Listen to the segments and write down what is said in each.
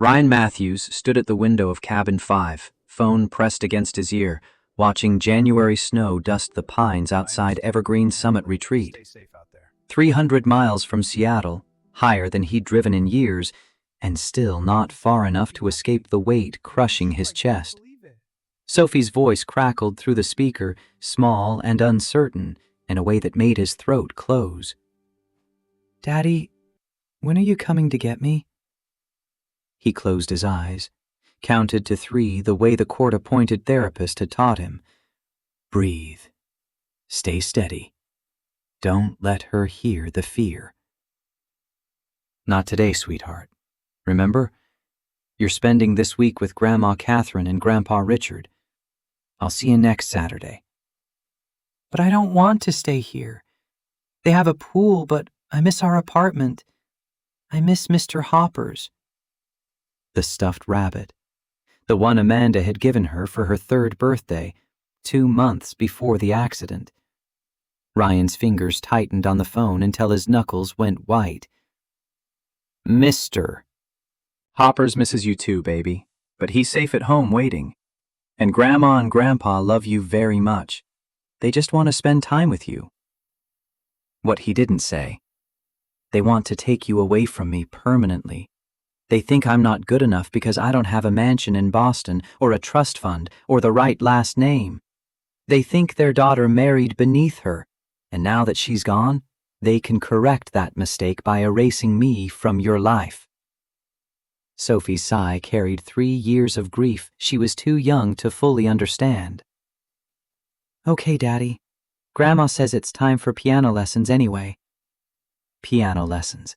Ryan Matthews stood at the window of cabin 5, phone pressed against his ear, watching January snow dust the pines outside Evergreen Summit Retreat. 300 miles from Seattle, higher than he'd driven in years, and still not far enough to escape the weight crushing his chest. Sophie's voice crackled through the speaker, small and uncertain, in a way that made his throat close. "Daddy, when are you coming to get me?" He closed his eyes, counted to 3 the way the court-appointed therapist had taught him. Breathe. Stay steady. Don't let her hear the fear. "Not today, sweetheart. Remember? You're spending this week with Grandma Catherine and Grandpa Richard. I'll see you next Saturday." "But I don't want to stay here. They have a pool, but I miss our apartment. I miss Mr. Hopper's." The stuffed rabbit. The one Amanda had given her for her 3rd birthday, 2 months before the accident. Ryan's fingers tightened on the phone until his knuckles went white. "Mr. Hoppers misses you too, baby, but he's safe at home waiting. And Grandma and Grandpa love you very much. They just want to spend time with you." What he didn't say. "They want to take you away from me permanently. They think I'm not good enough because I don't have a mansion in Boston or a trust fund or the right last name. They think their daughter married beneath her, and now that she's gone, they can correct that mistake by erasing me from your life." Sophie's sigh carried 3 years of grief she was too young to fully understand. "Okay, Daddy. Grandma says it's time for piano lessons anyway." Piano lessons.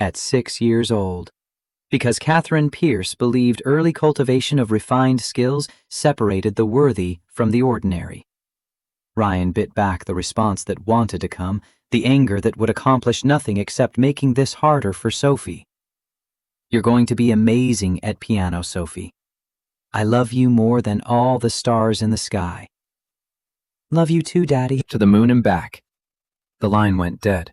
At 6 years old. Because Catherine Pierce believed early cultivation of refined skills separated the worthy from the ordinary. Ryan bit back the response that wanted to come, the anger that would accomplish nothing except making this harder for Sophie. "You're going to be amazing at piano, Sophie. I love you more than all the stars in the sky." "Love you too, Daddy." To the moon and back. The line went dead.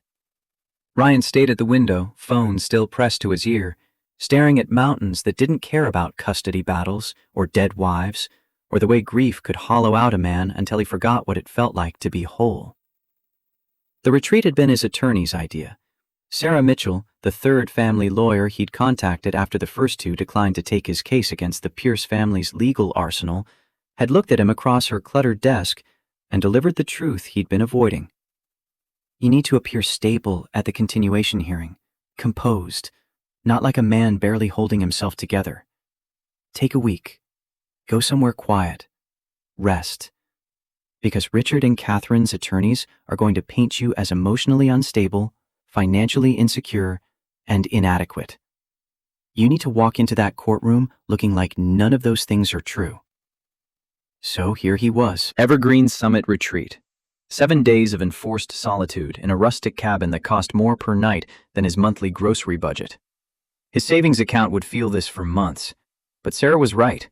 Ryan stayed at the window, phone still pressed to his ear, staring at mountains that didn't care about custody battles or dead wives or the way grief could hollow out a man until he forgot what it felt like to be whole. The retreat had been his attorney's idea. Sarah Mitchell, the 3rd family lawyer he'd contacted after the first 2 declined to take his case against the Pierce family's legal arsenal, had looked at him across her cluttered desk and delivered the truth he'd been avoiding. "You need to appear stable at the continuation hearing, composed, not like a man barely holding himself together. Take a week. Go somewhere quiet. Rest. Because Richard and Catherine's attorneys are going to paint you as emotionally unstable, financially insecure, and inadequate. You need to walk into that courtroom looking like none of those things are true." So here he was, Evergreen Summit Retreat. 7 days of enforced solitude in a rustic cabin that cost more per night than his monthly grocery budget. His savings account would feel this for months, but Sarah was right.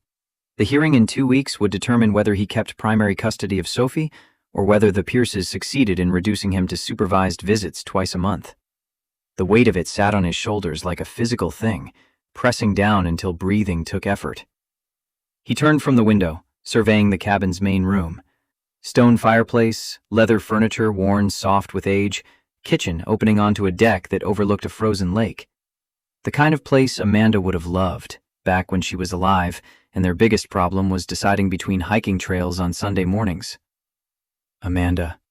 The hearing in 2 weeks would determine whether he kept primary custody of Sophie or whether the Pierces succeeded in reducing him to supervised visits twice a month. The weight of it sat on his shoulders like a physical thing, pressing down until breathing took effort. He turned from the window, surveying the cabin's main room. Stone fireplace, leather furniture worn soft with age, kitchen opening onto a deck that overlooked a frozen lake. The kind of place Amanda would have loved back when she was alive, and their biggest problem was deciding between hiking trails on Sunday mornings. Amanda.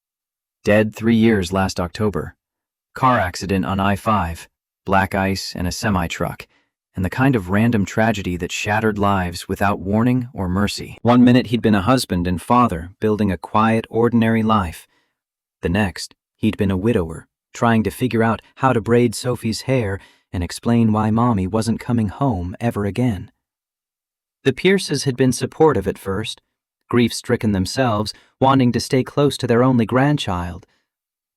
Dead 3 years last October. Car accident on I-5, black ice and a semi-truck, and the kind of random tragedy that shattered lives without warning or mercy. 1 minute he'd been a husband and father, building a quiet, ordinary life. The next, he'd been a widower, trying to figure out how to braid Sophie's hair and explain why Mommy wasn't coming home ever again. The Pierces had been supportive at first, grief-stricken themselves, wanting to stay close to their only grandchild.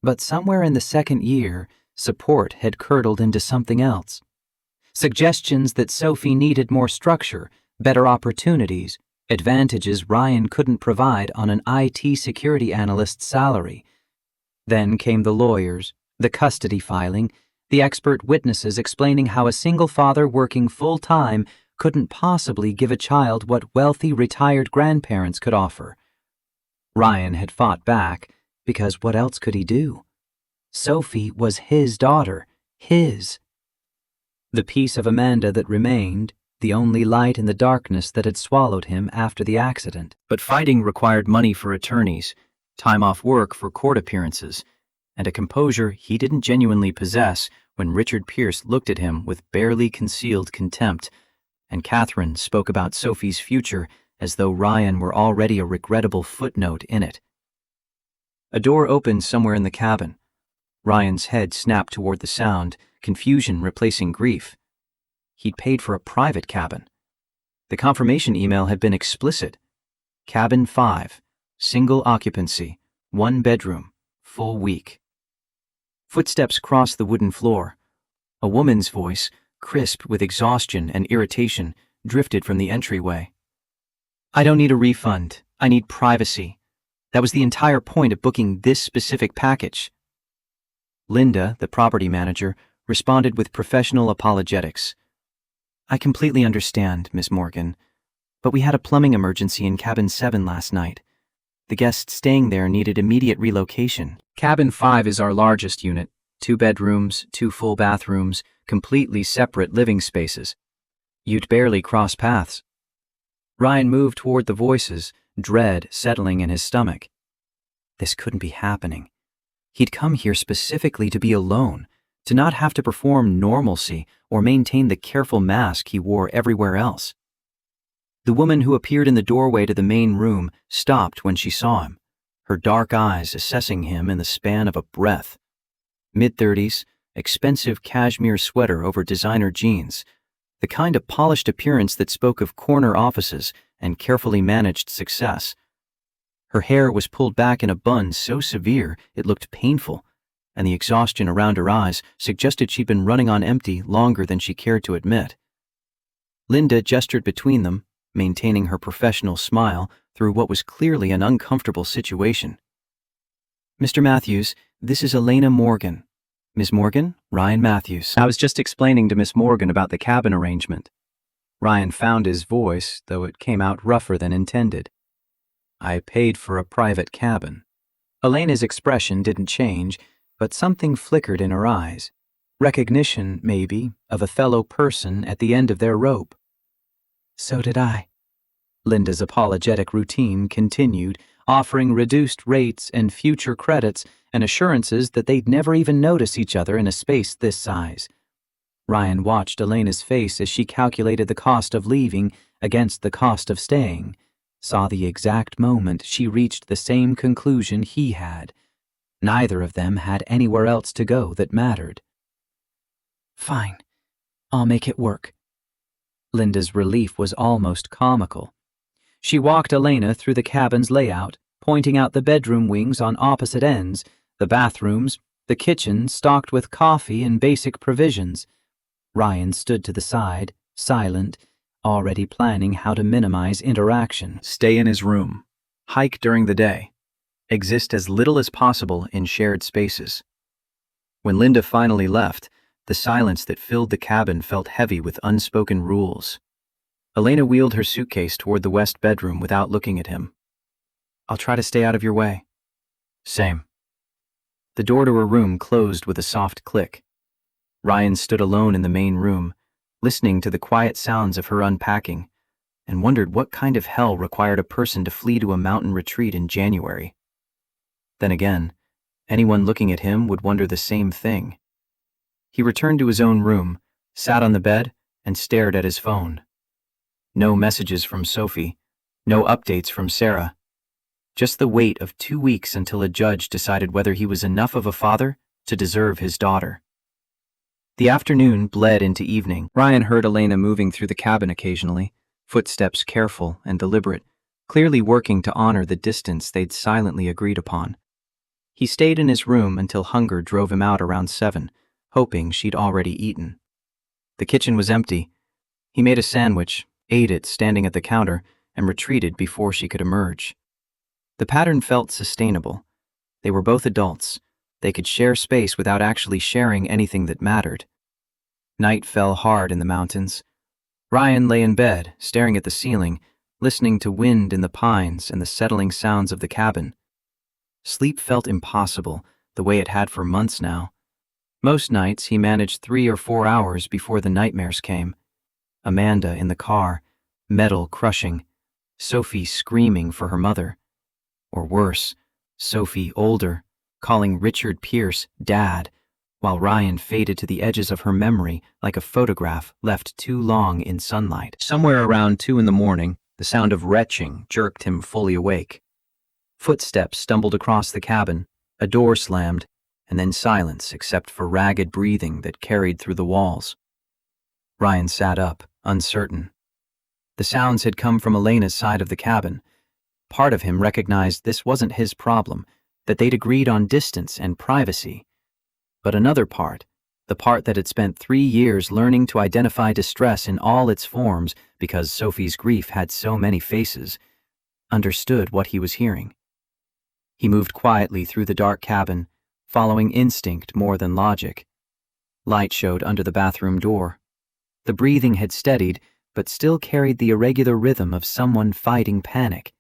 But somewhere in the 2nd year, support had curdled into something else. Suggestions that Sophie needed more structure, better opportunities, advantages Ryan couldn't provide on an IT security analyst's salary. Then came the lawyers, the custody filing, The expert witnesses explaining how a single father working full-time couldn't possibly give a child what wealthy retired grandparents could offer. Ryan had fought back, because what else could he do? Sophie was his daughter, his. The piece of Amanda that remained, the only light in the darkness that had swallowed him after the accident. But fighting required money for attorneys, time off work for court appearances, and a composure he didn't genuinely possess when Richard Pierce looked at him with barely concealed contempt, and Catherine spoke about Sophie's future as though Ryan were already a regrettable footnote in it. A door opened somewhere in the cabin. Ryan's head snapped toward the sound, confusion replacing grief. He'd paid for a private cabin. The confirmation email had been explicit. Cabin 5, single occupancy, 1 bedroom, full week. Footsteps crossed the wooden floor. A woman's voice, crisp with exhaustion and irritation, drifted from the entryway. "I don't need a refund. I need privacy. That was the entire point of booking this specific package." Linda, the property manager, responded with professional apologetics. "I completely understand, Miss Morgan, but we had a plumbing emergency in Cabin 7 last night. The guests staying there needed immediate relocation." Cabin 5 is our largest unit, 2 bedrooms, 2 full bathrooms, completely separate living spaces. You'd barely cross paths. Ryan moved toward the voices, dread settling in his stomach. This couldn't be happening. He'd come here specifically to be alone, to not have to perform normalcy or maintain the careful mask he wore everywhere else. The woman who appeared in the doorway to the main room stopped when she saw him, her dark eyes assessing him in the span of a breath. Mid-30s, expensive cashmere sweater over designer jeans, the kind of polished appearance that spoke of corner offices and carefully managed success. Her hair was pulled back in a bun so severe it looked painful, and the exhaustion around her eyes suggested she'd been running on empty longer than she cared to admit. Linda gestured between them, maintaining her professional smile through what was clearly an uncomfortable situation. "Mr. Matthews, this is Elena Morgan. Miss Morgan, Ryan Matthews." I was just explaining to Miss Morgan about the cabin arrangement. Ryan found his voice, though it came out rougher than intended. "I paid for a private cabin." Elena's expression didn't change, but something flickered in her eyes. Recognition, maybe, of a fellow person at the end of their rope. "So did I." Linda's apologetic routine continued, offering reduced rates and future credits and assurances that they'd never even notice each other in a space this size. Ryan watched Elena's face as she calculated the cost of leaving against the cost of staying, saw the exact moment she reached the same conclusion he had. Neither of them had anywhere else to go that mattered. "Fine, I'll make it work." Linda's relief was almost comical. She walked Elena through the cabin's layout, pointing out the bedroom wings on opposite ends, the bathrooms, the kitchen stocked with coffee and basic provisions. Ryan stood to the side, silent, already planning how to minimize interaction. Stay in his room. Hike during the day. Exist as little as possible in shared spaces. When Linda finally left, the silence that filled the cabin felt heavy with unspoken rules. Elena wheeled her suitcase toward the west bedroom without looking at him. "I'll try to stay out of your way." "Same." The door to her room closed with a soft click. Ryan stood alone in the main room, listening to the quiet sounds of her unpacking, and wondered what kind of hell required a person to flee to a mountain retreat in January. Then again, anyone looking at him would wonder the same thing. He returned to his own room, sat on the bed, and stared at his phone. No messages from Sophie, no updates from Sarah. Just the wait of 2 weeks until a judge decided whether he was enough of a father to deserve his daughter. The afternoon bled into evening. Ryan heard Elena moving through the cabin occasionally, footsteps careful and deliberate, clearly working to honor the distance they'd silently agreed upon. He stayed in his room until hunger drove him out around 7, hoping she'd already eaten. The kitchen was empty. He made a sandwich, ate it standing at the counter, and retreated before she could emerge. The pattern felt sustainable. They were both adults, They could share space without actually sharing anything that mattered. Night fell hard in the mountains. Ryan lay in bed, staring at the ceiling, listening to wind in the pines and the settling sounds of the cabin. Sleep felt impossible, the way it had for months now. Most nights he managed 3 or 4 hours before the nightmares came. Amanda in the car, metal crushing, Sophie screaming for her mother. Or worse, Sophie older, calling Richard Pierce Dad, while Ryan faded to the edges of her memory like a photograph left too long in sunlight. Somewhere around 2 in the morning, the sound of retching jerked him fully awake. Footsteps stumbled across the cabin, a door slammed, and then silence except for ragged breathing that carried through the walls. Ryan sat up, uncertain. The sounds had come from Elena's side of the cabin. Part of him recognized this wasn't his problem, that they'd agreed on distance and privacy. But another part, the part that had spent 3 years learning to identify distress in all its forms because Sophie's grief had so many faces, understood what he was hearing. He moved quietly through the dark cabin, following instinct more than logic. Light showed under the bathroom door. The breathing had steadied, but still carried the irregular rhythm of someone fighting panic.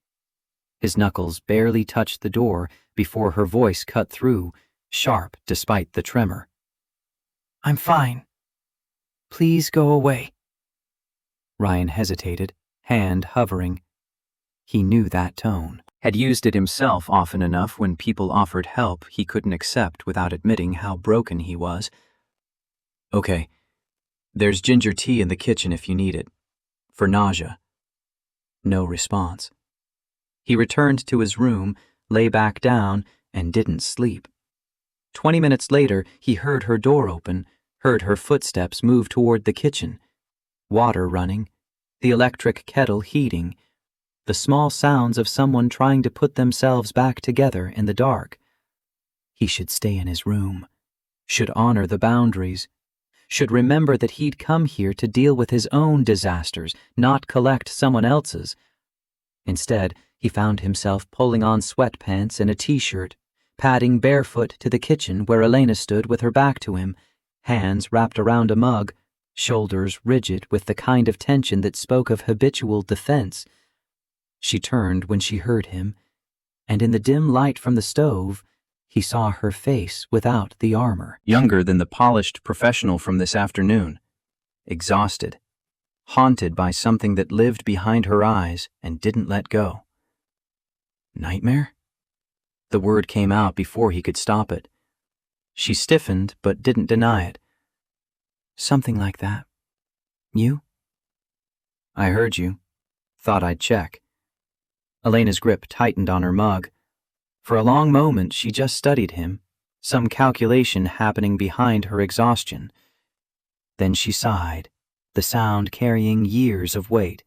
His knuckles barely touched the door before her voice cut through, sharp despite the tremor. "I'm fine. Please go away." Ryan hesitated, hand hovering. He knew that tone, had used it himself often enough when people offered help he couldn't accept without admitting how broken he was. "Okay, there's ginger tea in the kitchen if you need it. For nausea." No response. He returned to his room, lay back down, and didn't sleep. 20 minutes later, he heard her door open, heard her footsteps move toward the kitchen. Water running, the electric kettle heating, the small sounds of someone trying to put themselves back together in the dark. He should stay in his room, should honor the boundaries, should remember that he'd come here to deal with his own disasters, not collect someone else's. Instead, he found himself pulling on sweatpants and a t-shirt, padding barefoot to the kitchen where Elena stood with her back to him, hands wrapped around a mug, shoulders rigid with the kind of tension that spoke of habitual defense. She turned when she heard him, and in the dim light from the stove, he saw her face without the armor. Younger than the polished professional from this afternoon. Exhausted. Haunted by something that lived behind her eyes and didn't let go. Nightmare? The word came out before he could stop it. She stiffened but didn't deny it. Something like that. You? I heard you. Thought I'd check. Elena's grip tightened on her mug. For a long moment, she just studied him, some calculation happening behind her exhaustion. Then she sighed, the sound carrying years of weight.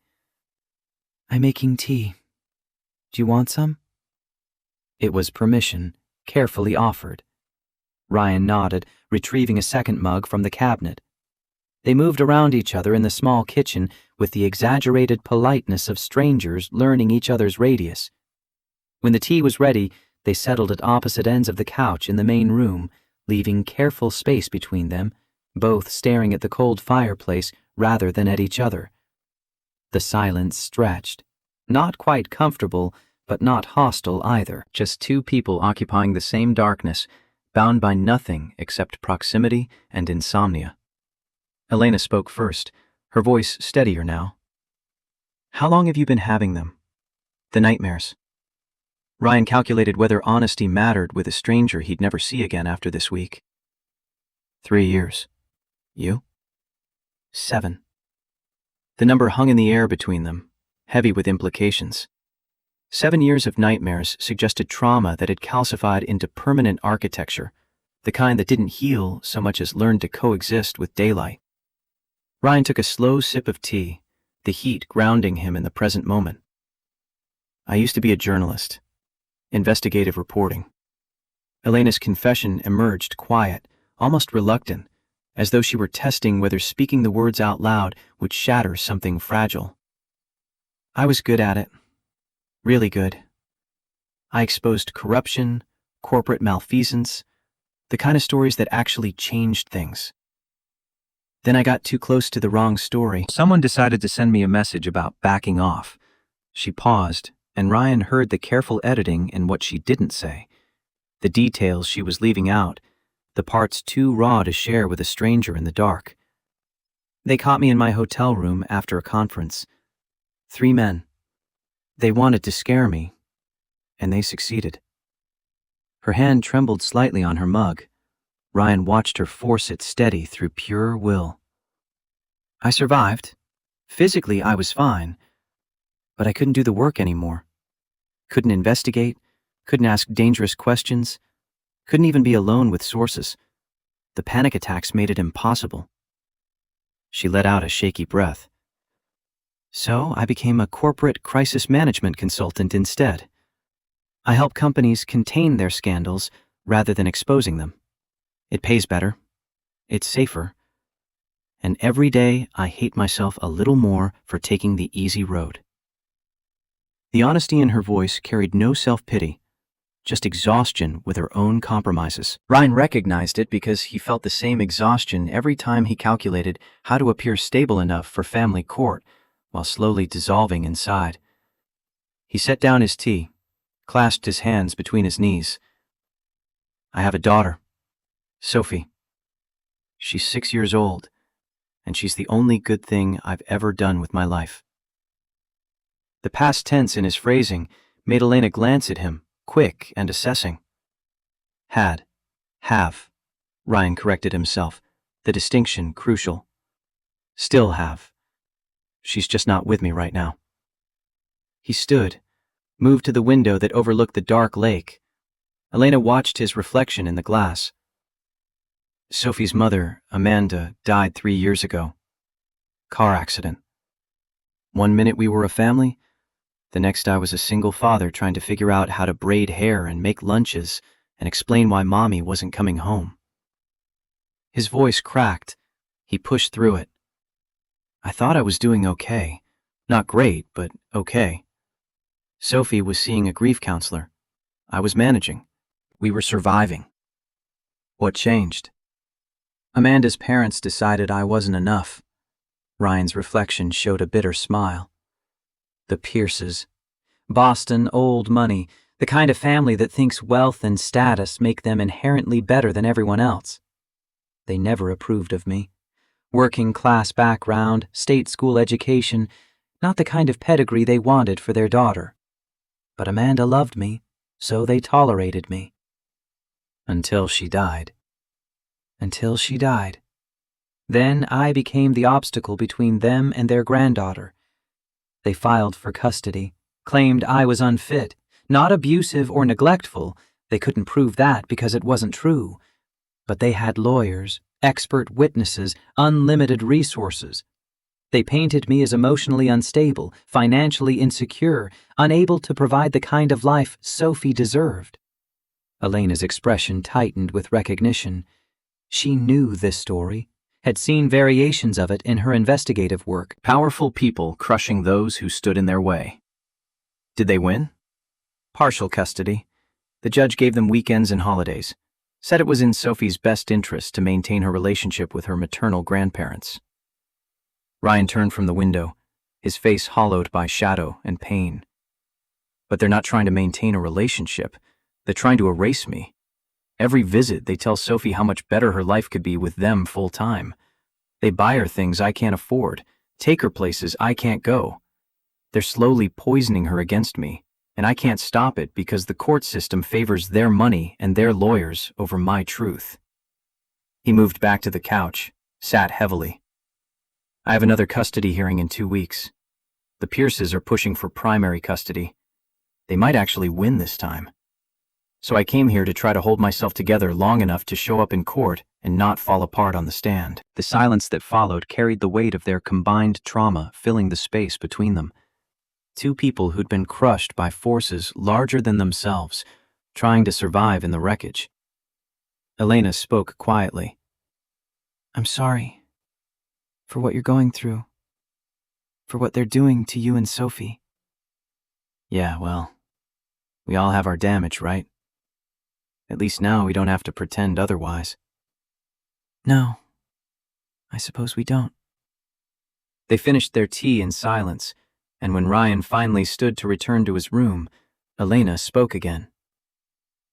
I'm making tea. Do you want some? It was permission, carefully offered. Ryan nodded, retrieving a second mug from the cabinet. They moved around each other in the small kitchen with the exaggerated politeness of strangers learning each other's radius. When the tea was ready, they settled at opposite ends of the couch in the main room, leaving careful space between them, both staring at the cold fireplace rather than at each other. The silence stretched. Not quite comfortable, but not hostile either. Just two people occupying the same darkness, bound by nothing except proximity and insomnia. Elena spoke first, her voice steadier now. How long have you been having them? The nightmares. Ryan calculated whether honesty mattered with a stranger he'd never see again after this week. 3 years. You? 7. The number hung in the air between them, heavy with implications. 7 years of nightmares suggested trauma that had calcified into permanent architecture, the kind that didn't heal so much as learn to coexist with daylight. Ryan took a slow sip of tea, the heat grounding him in the present moment. I used to be a journalist. Investigative reporting. Elena's confession emerged quiet, almost reluctant, as though she were testing whether speaking the words out loud would shatter something fragile. I was good at it. Really good. I exposed corruption, corporate malfeasance, The kind of stories that actually changed things. Then I got too close to the wrong story. Someone decided to send me a message about backing off. She paused, and Ryan heard the careful editing in what she didn't say. The details she was leaving out, the parts too raw to share with a stranger in the dark. They caught me in my hotel room after a conference. 3 men. They wanted to scare me, and they succeeded. Her hand trembled slightly on her mug. Ryan watched her force it steady through pure will. I survived. Physically, I was fine, but I couldn't do the work anymore. Couldn't investigate, couldn't ask dangerous questions, couldn't even be alone with sources. The panic attacks made it impossible. She let out a shaky breath. So I became a corporate crisis management consultant instead. I help companies contain their scandals rather than exposing them. It pays better, it's safer, and every day I hate myself a little more for taking the easy road. The honesty in her voice carried no self-pity, just exhaustion with her own compromises. Ryan recognized it because he felt the same exhaustion every time he calculated how to appear stable enough for family court while slowly dissolving inside. He set down his tea, clasped his hands between his knees. I have a daughter, Sophie. She's 6 years old, and she's the only good thing I've ever done with my life. The past tense in his phrasing made Elena glance at him, quick and assessing. Have, Ryan corrected himself, the distinction crucial. Still have. She's just not with me right now. He stood, moved to the window that overlooked the dark lake. Elena watched his reflection in the glass. Sophie's mother, Amanda, died 3 years ago. Car accident. 1 minute we were a family, the next I was a single father trying to figure out how to braid hair and make lunches and explain why mommy wasn't coming home. His voice cracked. He pushed through it. I thought I was doing okay. Not great, but okay. Sophie was seeing a grief counselor. I was managing. We were surviving. What changed? Amanda's parents decided I wasn't enough. Ryan's reflection showed a bitter smile. The Pierces. Boston, old money, the kind of family that thinks wealth and status make them inherently better than everyone else. They never approved of me. Working class background, state school education, not the kind of pedigree they wanted for their daughter. But Amanda loved me, so they tolerated me. Until she died. Then I became the obstacle between them and their granddaughter. They filed for custody, claimed I was unfit, not abusive or neglectful. They couldn't prove that because it wasn't true. But they had lawyers, expert witnesses, unlimited resources. They painted me as emotionally unstable, financially insecure, unable to provide the kind of life Sophie deserved. Elena's expression tightened with recognition. She knew this story, had seen variations of it in her investigative work. Powerful people crushing those who stood in their way. Did they win? Partial custody. The judge gave them weekends and holidays. Said it was in Sophie's best interest to maintain her relationship with her maternal grandparents. Ryan turned from the window, his face hollowed by shadow and pain. But they're not trying to maintain a relationship. They're trying to erase me. Every visit, they tell Sophie how much better her life could be with them full-time. They buy her things I can't afford, take her places I can't go. They're slowly poisoning her against me, and I can't stop it because the court system favors their money and their lawyers over my truth. He moved back to the couch, sat heavily. I have another custody hearing in 2 weeks. The Pierces are pushing for primary custody. They might actually win this time. So I came here to try to hold myself together long enough to show up in court and not fall apart on the stand. The silence that followed carried the weight of their combined trauma filling the space between them. 2 people who'd been crushed by forces larger than themselves, trying to survive in the wreckage. Elena spoke quietly. I'm sorry for what you're going through, for what they're doing to you and Sophie. Yeah, well, we all have our damage, right? At least now we don't have to pretend otherwise. No, I suppose we don't. They finished their tea in silence, and when Ryan finally stood to return to his room, Elena spoke again.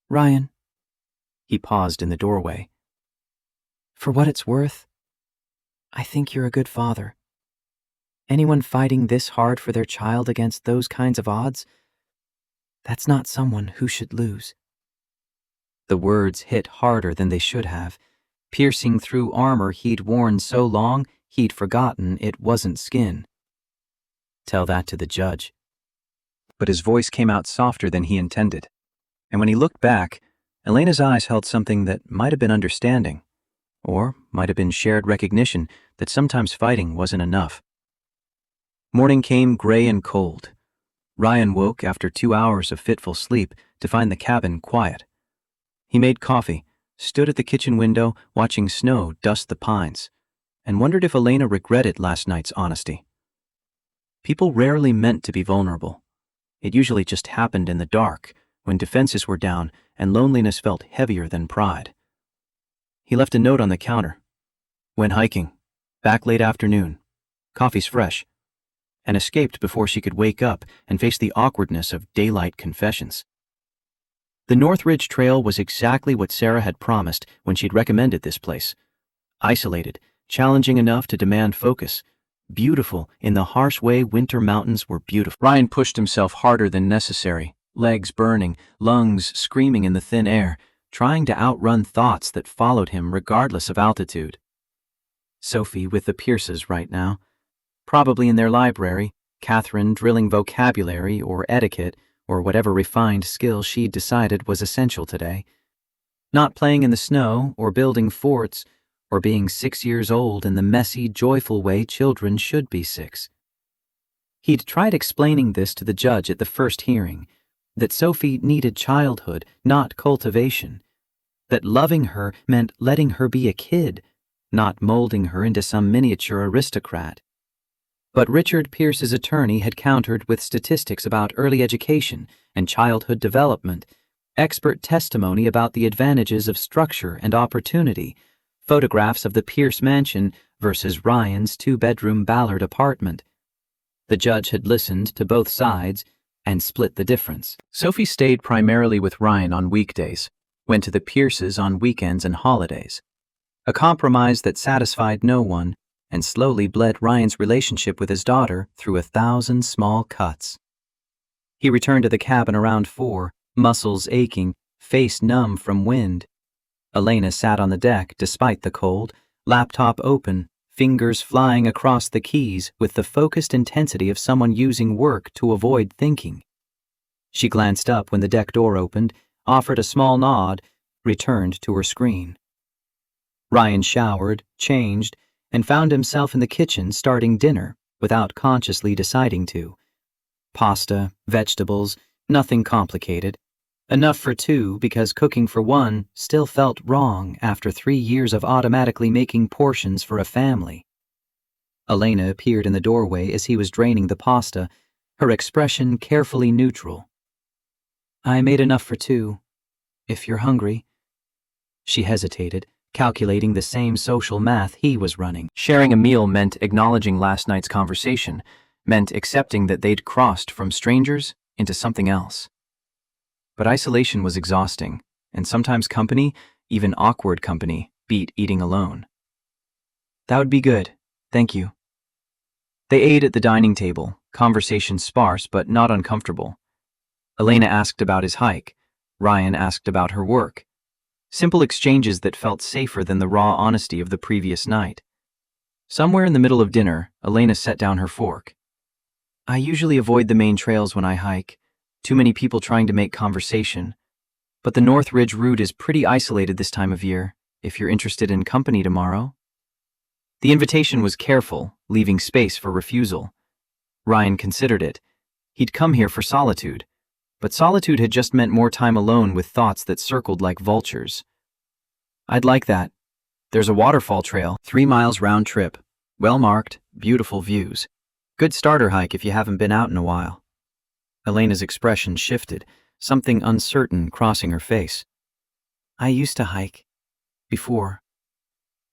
Ryan, He paused in the doorway. for what it's worth, I think you're a good father. Anyone fighting this hard for their child against those kinds of odds, that's not someone who should lose. The words hit harder than they should have, piercing through armor he'd worn so long he'd forgotten it wasn't skin. Tell that to the judge. But his voice came out softer than he intended, and when he looked back, Elena's eyes held something that might have been understanding, or might have been shared recognition that sometimes fighting wasn't enough. Morning came gray and cold. Ryan woke after 2 hours of fitful sleep to find the cabin quiet. He made coffee, stood at the kitchen window watching snow dust the pines, and wondered if Elena regretted last night's honesty. People rarely meant to be vulnerable. It usually just happened in the dark, when defenses were down and loneliness felt heavier than pride. He left a note on the counter. Went hiking. Back late afternoon. Coffee's fresh. And escaped before she could wake up and face the awkwardness of daylight confessions. The Northridge Trail was exactly what Sarah had promised when she'd recommended this place. Isolated, challenging enough to demand focus, beautiful in the harsh way winter mountains were beautiful. Ryan pushed himself harder than necessary, legs burning, lungs screaming in the thin air, trying to outrun thoughts that followed him regardless of altitude. Sophie with the Pierces right now, probably in their library, Catherine drilling vocabulary or etiquette or whatever refined skill she'd decided was essential today. Not playing in the snow or building forts or being 6 years old in the messy, joyful way children should be 6. He'd tried explaining this to the judge at the first hearing, that Sophie needed childhood, not cultivation, that loving her meant letting her be a kid, not molding her into some miniature aristocrat. But Richard Pierce's attorney had countered with statistics about early education and childhood development, expert testimony about the advantages of structure and opportunity, photographs of the Pierce mansion versus Ryan's 2-bedroom Ballard apartment. The judge had listened to both sides and split the difference. Sophie stayed primarily with Ryan on weekdays, went to the Pierces on weekends and holidays. A compromise that satisfied no one and slowly bled Ryan's relationship with his daughter through 1,000 small cuts. He returned to the cabin around 4, muscles aching, face numb from wind. Elena sat on the deck despite the cold, laptop open, fingers flying across the keys with the focused intensity of someone using work to avoid thinking. She glanced up when the deck door opened, offered a small nod, returned to her screen. Ryan showered, changed, and found himself in the kitchen starting dinner without consciously deciding to. Pasta, vegetables, nothing complicated. Enough for 2 because cooking for 1 still felt wrong after 3 years of automatically making portions for a family. Elena appeared in the doorway as he was draining the pasta, her expression carefully neutral. I made enough for 2, if you're hungry. She hesitated, calculating the same social math he was running. Sharing a meal meant acknowledging last night's conversation, meant accepting that they'd crossed from strangers into something else. But isolation was exhausting, and sometimes company, even awkward company, beat eating alone. That would be good, thank you. They ate at the dining table, conversation sparse but not uncomfortable. Elena asked about his hike, Ryan asked about her work. Simple exchanges that felt safer than the raw honesty of the previous night. Somewhere in the middle of dinner, Elena set down her fork. I usually avoid the main trails when I hike. Too many people trying to make conversation. But the Northridge route is pretty isolated this time of year, if you're interested in company tomorrow. The invitation was careful, leaving space for refusal. Ryan considered it. He'd come here for solitude, but solitude had just meant more time alone with thoughts that circled like vultures. I'd like that. There's a waterfall trail, 3 miles round trip. Well marked, beautiful views. Good starter hike if you haven't been out in a while. Elena's expression shifted, something uncertain crossing her face. I used to hike. Before.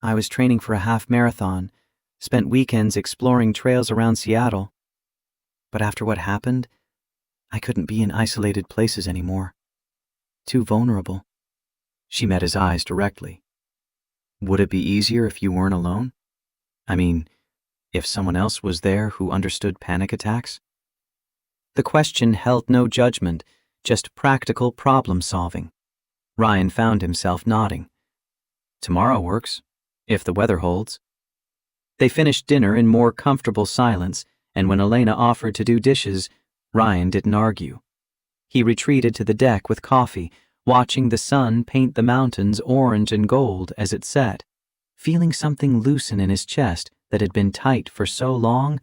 I was training for a half marathon, spent weekends exploring trails around Seattle. But after what happened, I couldn't be in isolated places anymore. Too vulnerable. She met his eyes directly. Would it be easier if you weren't alone? I mean, if someone else was there who understood panic attacks? The question held no judgment, just practical problem solving. Ryan found himself nodding. Tomorrow works, if the weather holds. They finished dinner in more comfortable silence, and when Elena offered to do dishes, Ryan didn't argue. He retreated to the deck with coffee, watching the sun paint the mountains orange and gold as it set. Feeling something loosen in his chest that had been tight for so long,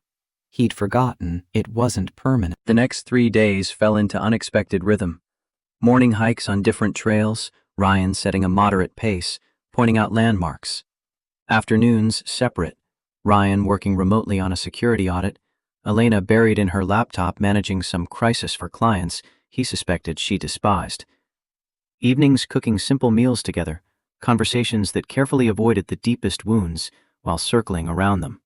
he'd forgotten it wasn't permanent. The next 3 days fell into unexpected rhythm. Morning hikes on different trails, Ryan setting a moderate pace, pointing out landmarks. Afternoons separate, Ryan working remotely on a security audit, Elena buried in her laptop managing some crisis for clients he suspected she despised. Evenings cooking simple meals together, conversations that carefully avoided the deepest wounds while circling around them.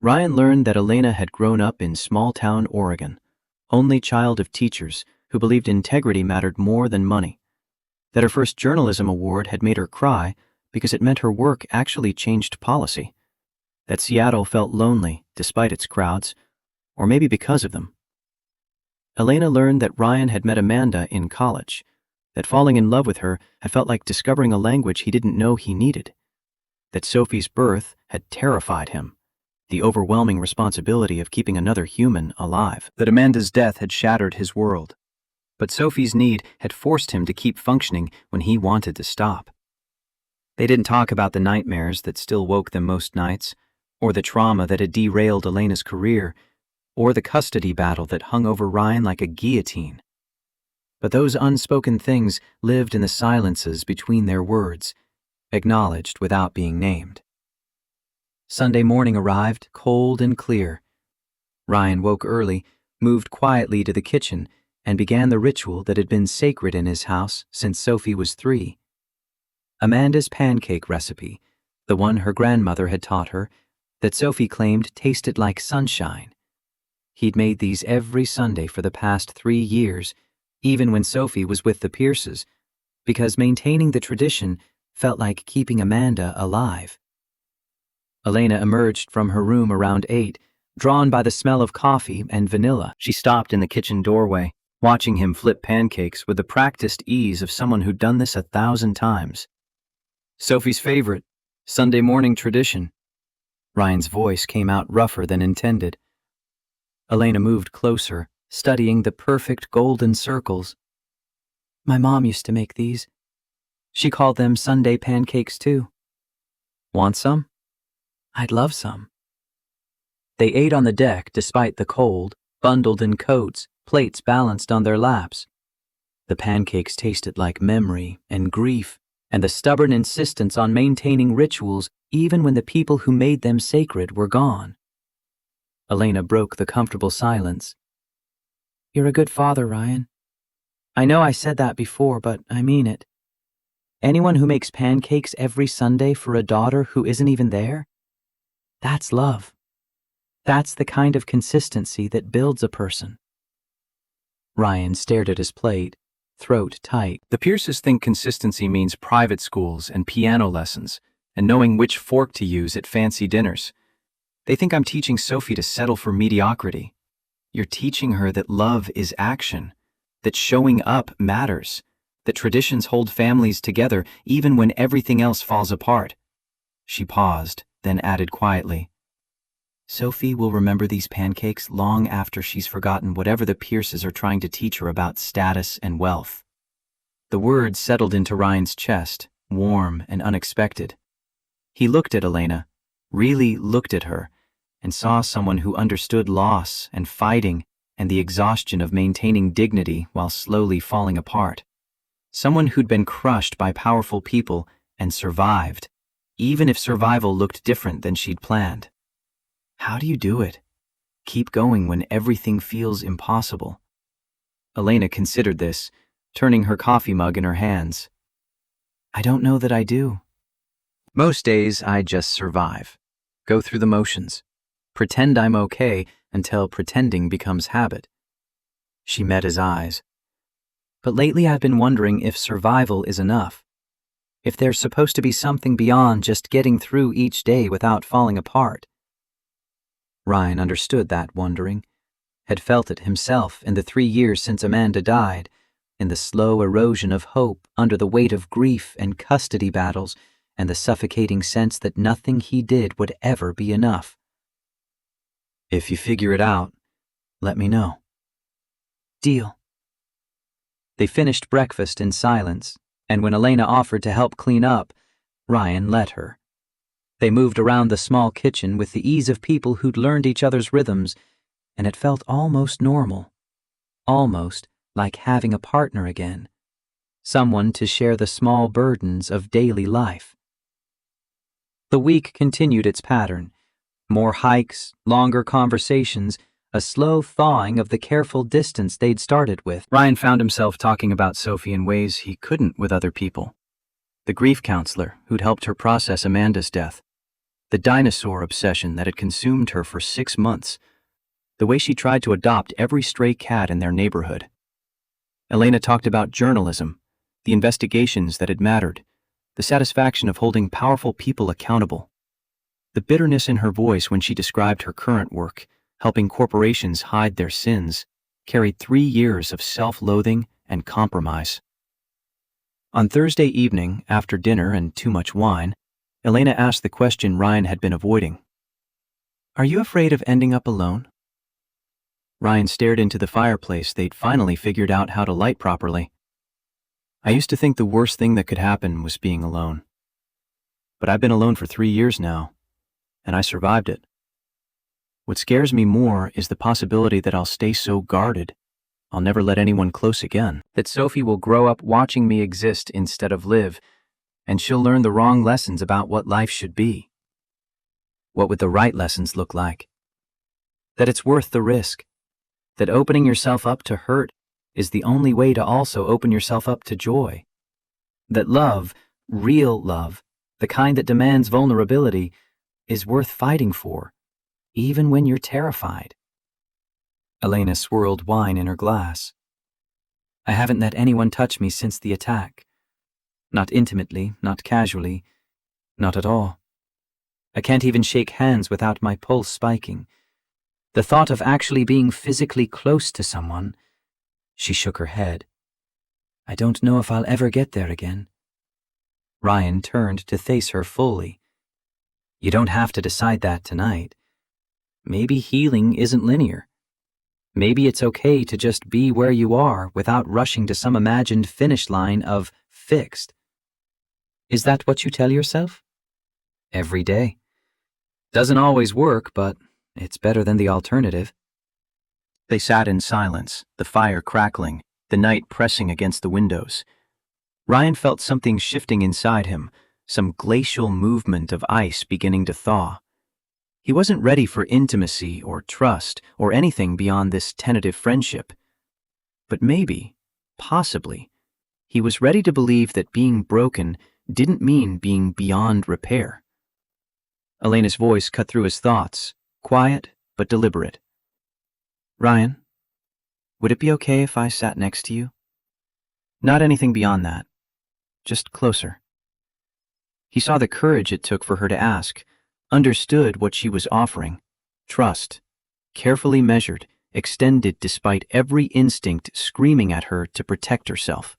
Ryan learned that Elena had grown up in small-town Oregon, only child of teachers who believed integrity mattered more than money, that her first journalism award had made her cry because it meant her work actually changed policy, that Seattle felt lonely despite its crowds, or maybe because of them. Elena learned that Ryan had met Amanda in college, that falling in love with her had felt like discovering a language he didn't know he needed, that Sophie's birth had terrified him, the overwhelming responsibility of keeping another human alive, that Amanda's death had shattered his world. But Sophie's need had forced him to keep functioning when he wanted to stop. They didn't talk about the nightmares that still woke them most nights, or the trauma that had derailed Elena's career, or the custody battle that hung over Ryan like a guillotine. But those unspoken things lived in the silences between their words, acknowledged without being named. Sunday morning arrived, cold and clear. Ryan woke early, moved quietly to the kitchen, and began the ritual that had been sacred in his house since Sophie was 3. Amanda's pancake recipe, the one her grandmother had taught her, that Sophie claimed tasted like sunshine. He'd made these every Sunday for the past 3 years, even when Sophie was with the Pierces, because maintaining the tradition felt like keeping Amanda alive. Elena emerged from her room around 8, drawn by the smell of coffee and vanilla. She stopped in the kitchen doorway, watching him flip pancakes with the practiced ease of someone who'd done this 1,000 times. Sophie's favorite, Sunday morning tradition. Ryan's voice came out rougher than intended. Elena moved closer, studying the perfect golden circles. My mom used to make these. She called them Sunday pancakes too. Want some? I'd love some. They ate on the deck despite the cold, bundled in coats, plates balanced on their laps. The pancakes tasted like memory and grief, and the stubborn insistence on maintaining rituals even when the people who made them sacred were gone. Elena broke the comfortable silence. You're a good father, Ryan. I know I said that before, but I mean it. Anyone who makes pancakes every Sunday for a daughter who isn't even there? That's love. That's the kind of consistency that builds a person. Ryan stared at his plate, throat tight. The Pierces think consistency means private schools and piano lessons, and knowing which fork to use at fancy dinners. They think I'm teaching Sophie to settle for mediocrity. You're teaching her that love is action, that showing up matters, that traditions hold families together even when everything else falls apart. She paused, then added quietly, Sophie will remember these pancakes long after she's forgotten whatever the Pierces are trying to teach her about status and wealth. The words settled into Ryan's chest, warm and unexpected. He looked at Elena, really looked at her, and saw someone who understood loss and fighting and the exhaustion of maintaining dignity while slowly falling apart. Someone who'd been crushed by powerful people and survived, even if survival looked different than she'd planned. How do you do it? Keep going when everything feels impossible. Elena considered this, turning her coffee mug in her hands. I don't know that I do. Most days I just survive, go through the motions, pretend I'm okay until pretending becomes habit. She met his eyes. But lately I've been wondering if survival is enough. If there's supposed to be something beyond just getting through each day without falling apart. Ryan understood that wondering, had felt it himself in the 3 years since Amanda died, in the slow erosion of hope under the weight of grief and custody battles and the suffocating sense that nothing he did would ever be enough. If you figure it out, let me know. Deal. They finished breakfast in silence, and when Elena offered to help clean up, Ryan let her. They moved around the small kitchen with the ease of people who'd learned each other's rhythms, and it felt almost normal. Almost like having a partner again. Someone to share the small burdens of daily life. The week continued its pattern. More hikes, longer conversations, a slow thawing of the careful distance they'd started with. Ryan found himself talking about Sophie in ways he couldn't with other people. The grief counselor who'd helped her process Amanda's death. The dinosaur obsession that had consumed her for 6 months. The way she tried to adopt every stray cat in their neighborhood. Elena talked about journalism, the investigations that had mattered, the satisfaction of holding powerful people accountable. The bitterness in her voice when she described her current work, helping corporations hide their sins, carried 3 years of self-loathing and compromise. On Thursday evening, after dinner and too much wine, Elena asked the question Ryan had been avoiding. "Are you afraid of ending up alone?" Ryan stared into the fireplace they'd finally figured out how to light properly. "I used to think the worst thing that could happen was being alone. But I've been alone for 3 years now, and I survived it. What scares me more is the possibility that I'll stay so guarded, I'll never let anyone close again. That Sophie will grow up watching me exist instead of live, and she'll learn the wrong lessons about what life should be. What would the right lessons look like? That it's worth the risk. That opening yourself up to hurt is the only way to also open yourself up to joy. That love, real love, the kind that demands vulnerability, is worth fighting for, even when you're terrified." Elena swirled wine in her glass. "I haven't let anyone touch me since the attack. Not intimately, not casually, not at all. I can't even shake hands without my pulse spiking. The thought of actually being physically close to someone..." She shook her head. "I don't know if I'll ever get there again." Ryan turned to face her fully. "You don't have to decide that tonight. Maybe healing isn't linear. Maybe it's okay to just be where you are without rushing to some imagined finish line of fixed. Is that what you tell yourself?" "Every day. Doesn't always work, but it's better than the alternative." They sat in silence, the fire crackling, the night pressing against the windows. Ryan felt something shifting inside him, some glacial movement of ice beginning to thaw. He wasn't ready for intimacy or trust or anything beyond this tentative friendship. But maybe, possibly, he was ready to believe that being broken didn't mean being beyond repair. Elena's voice cut through his thoughts, quiet but deliberate. "Ryan, would it be okay if I sat next to you? Not anything beyond that. Just closer." He saw the courage it took for her to ask, understood what she was offering. Trust, carefully measured, extended despite every instinct screaming at her to protect herself.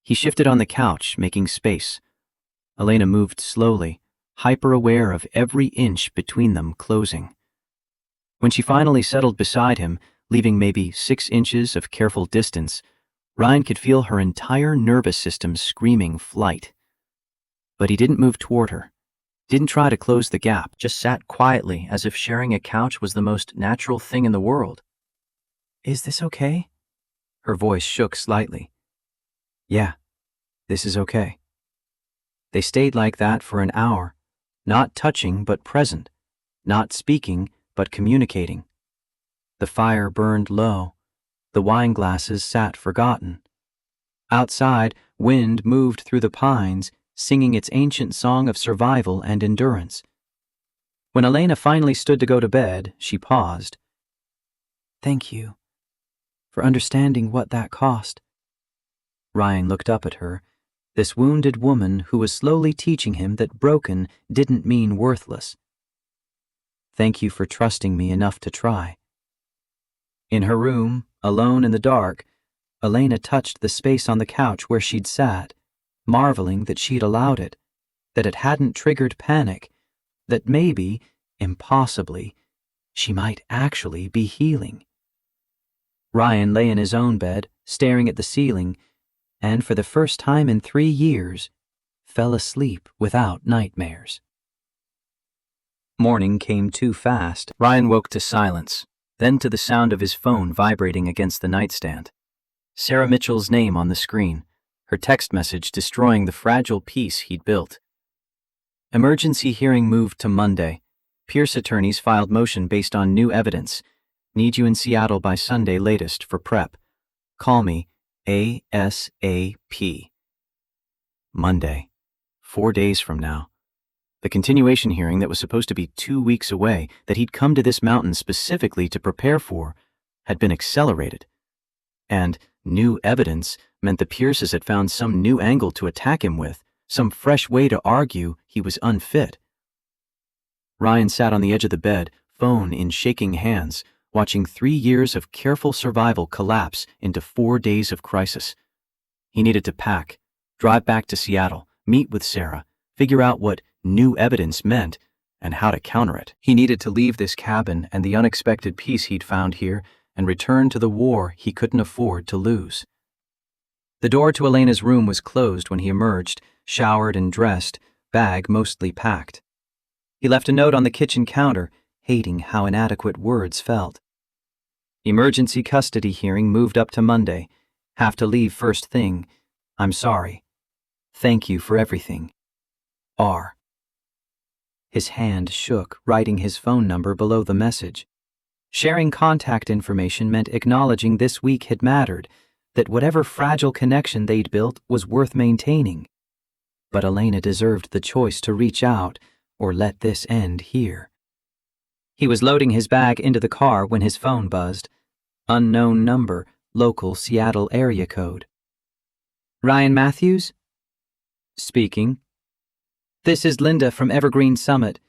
He shifted on the couch, making space. Elena moved slowly, hyper-aware of every inch between them closing. When she finally settled beside him, leaving maybe 6 inches of careful distance, Ryan could feel her entire nervous system screaming flight. But he didn't move toward her, didn't try to close the gap, just sat quietly as if sharing a couch was the most natural thing in the world. "Is this okay?" Her voice shook slightly. "Yeah, this is okay." They stayed like that for an hour, not touching but present, not speaking but communicating. The fire burned low, the wine glasses sat forgotten. Outside, wind moved through the pines, singing its ancient song of survival and endurance. When Elena finally stood to go to bed, she paused. "Thank you for understanding what that cost." Ryan looked up at her, this wounded woman who was slowly teaching him that broken didn't mean worthless. "Thank you for trusting me enough to try." In her room, alone in the dark, Elena touched the space on the couch where she'd sat, marveling that she'd allowed it, that it hadn't triggered panic, that maybe, impossibly, she might actually be healing. Ryan lay in his own bed, staring at the ceiling, and for the first time in 3 years, fell asleep without nightmares. Morning came too fast. Ryan woke to silence, then to the sound of his phone vibrating against the nightstand. Sarah Mitchell's name on the screen, her text message destroying the fragile peace he'd built. Emergency hearing moved to Monday. Pierce attorneys filed motion based on new evidence. Need you in Seattle by Sunday latest for prep. Call me ASAP. Monday, 4 days from now. The continuation hearing that was supposed to be 2 weeks away, that he'd come to this mountain specifically to prepare for, had been accelerated. And new evidence meant the Pierces had found some new angle to attack him with, some fresh way to argue he was unfit. Ryan sat on the edge of the bed, phone in shaking hands, watching 3 years of careful survival collapse into 4 days of crisis. He needed to pack, drive back to Seattle, meet with Sarah, figure out what new evidence meant and how to counter it. He needed to leave this cabin and the unexpected peace he'd found here and return to the war he couldn't afford to lose. The door to Elena's room was closed when he emerged, showered and dressed, bag mostly packed. He left a note on the kitchen counter, hating how inadequate words felt. Emergency custody hearing moved up to Monday. Have to leave first thing. I'm sorry. Thank you for everything. R. His hand shook, writing his phone number below the message. Sharing contact information meant acknowledging this week had mattered, that whatever fragile connection they'd built was worth maintaining. But Elena deserved the choice to reach out or let this end here. He was loading his bag into the car when his phone buzzed. Unknown number, local Seattle area code. Ryan Matthews? Speaking. This is Linda from Evergreen Summit.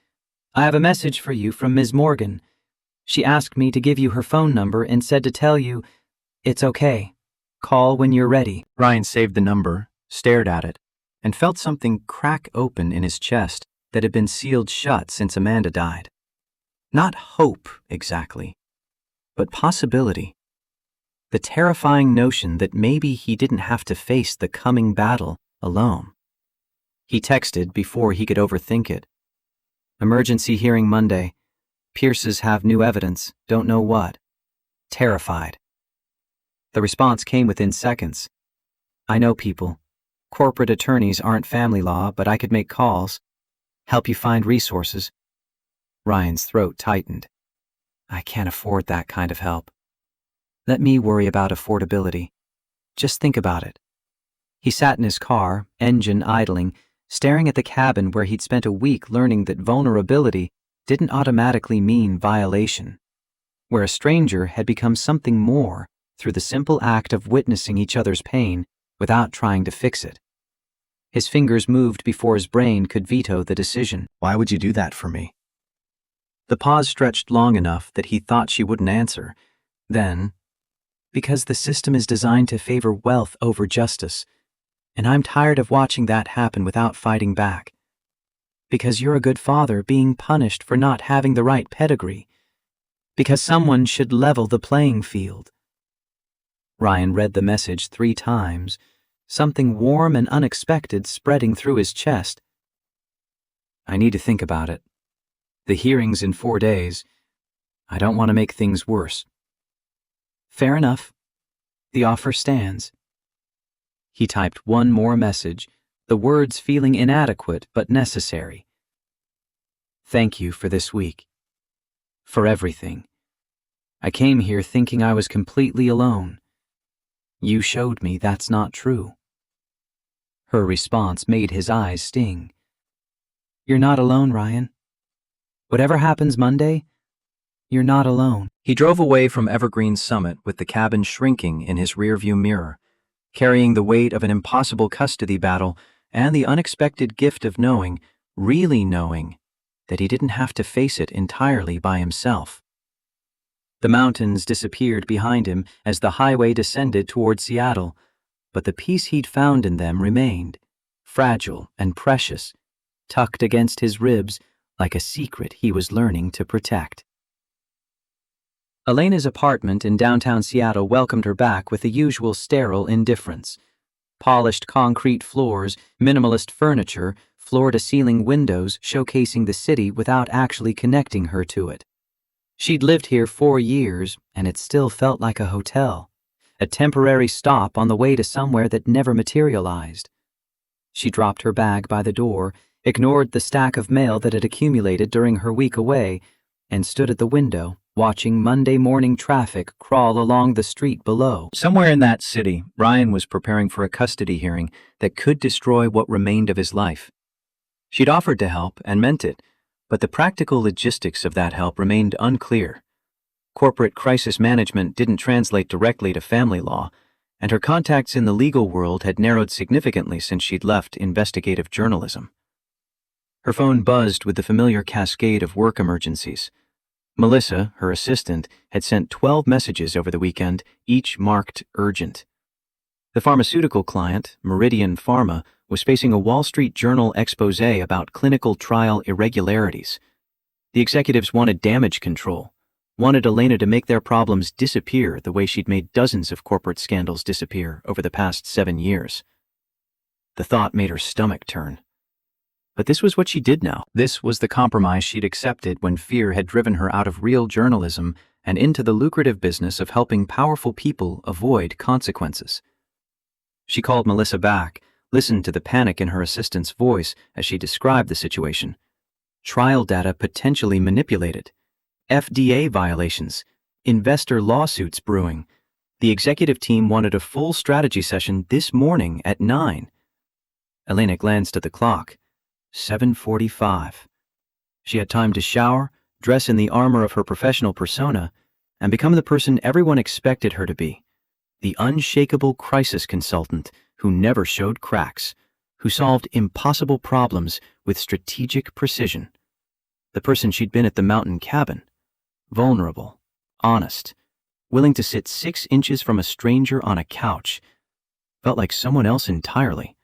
I have a message for you from Ms. Morgan. She asked me to give you her phone number and said to tell you, it's okay. Call when you're ready. Ryan saved the number, stared at it, and felt something crack open in his chest that had been sealed shut since Amanda died. Not hope, exactly, but possibility. The terrifying notion that maybe he didn't have to face the coming battle alone. He texted before he could overthink it. Emergency hearing Monday. Pierces have new evidence, don't know what. Terrified. The response came within seconds. I know people. Corporate attorneys aren't family law, but I could make calls. Help you find resources. Ryan's throat tightened. I can't afford that kind of help. Let me worry about affordability. Just think about it. He sat in his car, engine idling, staring at the cabin where he'd spent a week learning that vulnerability didn't automatically mean violation, where a stranger had become something more through the simple act of witnessing each other's pain without trying to fix it. His fingers moved before his brain could veto the decision. Why would you do that for me? The pause stretched long enough that he thought she wouldn't answer. Then, because the system is designed to favor wealth over justice, and I'm tired of watching that happen without fighting back. Because you're a good father being punished for not having the right pedigree. Because someone should level the playing field. Ryan read the message 3 times, something warm and unexpected spreading through his chest. I need to think about it. The hearing's in 4 days. I don't want to make things worse. Fair enough. The offer stands. He typed one more message, the words feeling inadequate but necessary. Thank you for this week. For everything. I came here thinking I was completely alone. You showed me that's not true. Her response made his eyes sting. You're not alone, Ryan. Whatever happens Monday, you're not alone. He drove away from Evergreen Summit with the cabin shrinking in his rearview mirror, carrying the weight of an impossible custody battle and the unexpected gift of knowing, really knowing, that he didn't have to face it entirely by himself. The mountains disappeared behind him as the highway descended toward Seattle, but the peace he'd found in them remained, fragile and precious, tucked against his ribs like a secret he was learning to protect. Elena's apartment in downtown Seattle welcomed her back with the usual sterile indifference. Polished concrete floors, minimalist furniture, floor-to-ceiling windows showcasing the city without actually connecting her to it. She'd lived here 4 years, and it still felt like a hotel, a temporary stop on the way to somewhere that never materialized. She dropped her bag by the door, ignored the stack of mail that had accumulated during her week away, and stood at the window, watching Monday morning traffic crawl along the street below. Somewhere in that city, Ryan was preparing for a custody hearing that could destroy what remained of his life. She'd offered to help and meant it, but the practical logistics of that help remained unclear. Corporate crisis management didn't translate directly to family law, and her contacts in the legal world had narrowed significantly since she'd left investigative journalism. Her phone buzzed with the familiar cascade of work emergencies. Melissa, her assistant, had sent 12 messages over the weekend, each marked urgent. The pharmaceutical client, Meridian Pharma, was facing a Wall Street Journal expose about clinical trial irregularities. The executives wanted damage control, wanted Elena to make their problems disappear the way she'd made dozens of corporate scandals disappear over the past 7 years. The thought made her stomach turn. But this was what she did now. This was the compromise she'd accepted when fear had driven her out of real journalism and into the lucrative business of helping powerful people avoid consequences. She called Melissa back, listened to the panic in her assistant's voice as she described the situation. Trial data potentially manipulated. FDA violations. Investor lawsuits brewing. The executive team wanted a full strategy session this morning at 9. Elena glanced at the clock. 7:45. She had time to shower, dress in the armor of her professional persona, and become the person everyone expected her to be. The unshakable crisis consultant who never showed cracks, who solved impossible problems with strategic precision. The person she'd been at the mountain cabin. Vulnerable, honest, willing to sit 6 inches from a stranger on a couch. Felt like someone else entirely.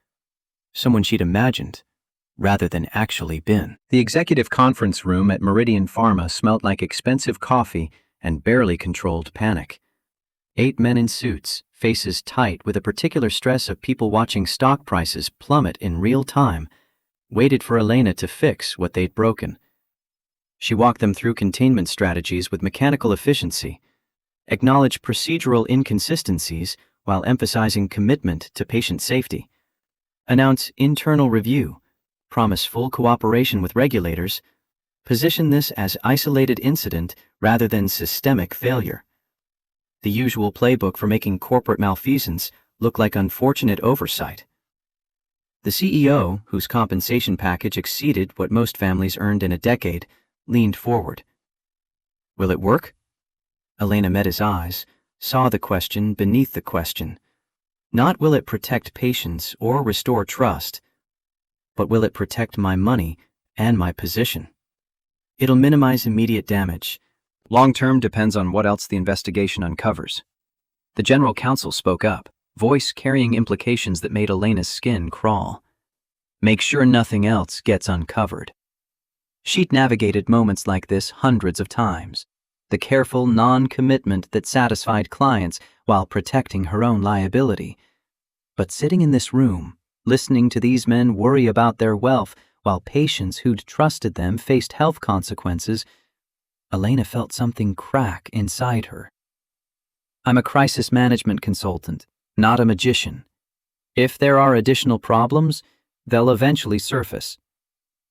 Someone she'd imagined, rather than actually been. The executive conference room at Meridian Pharma smelled like expensive coffee and barely controlled panic. 8 men in suits, faces tight with a particular stress of people watching stock prices plummet in real time, waited for Elena to fix what they'd broken. She walked them through containment strategies with mechanical efficiency, acknowledged procedural inconsistencies while emphasizing commitment to patient safety, announce internal review, promise full cooperation with regulators, position this as isolated incident rather than systemic failure. The usual playbook for making corporate malfeasance look like unfortunate oversight. The CEO, whose compensation package exceeded what most families earned in a decade, leaned forward. Will it work? Elena met his eyes, saw the question beneath the question. Not will it protect patients or restore trust, but will it protect my money and my position? It'll minimize immediate damage. Long-term depends on what else the investigation uncovers. The general counsel spoke up, voice carrying implications that made Elena's skin crawl. Make sure nothing else gets uncovered. She'd navigated moments like this hundreds of times. The careful non-commitment that satisfied clients while protecting her own liability. But sitting in this room, listening to these men worry about their wealth while patients who'd trusted them faced health consequences, Elena felt something crack inside her. I'm a crisis management consultant, not a magician. If there are additional problems, they'll eventually surface.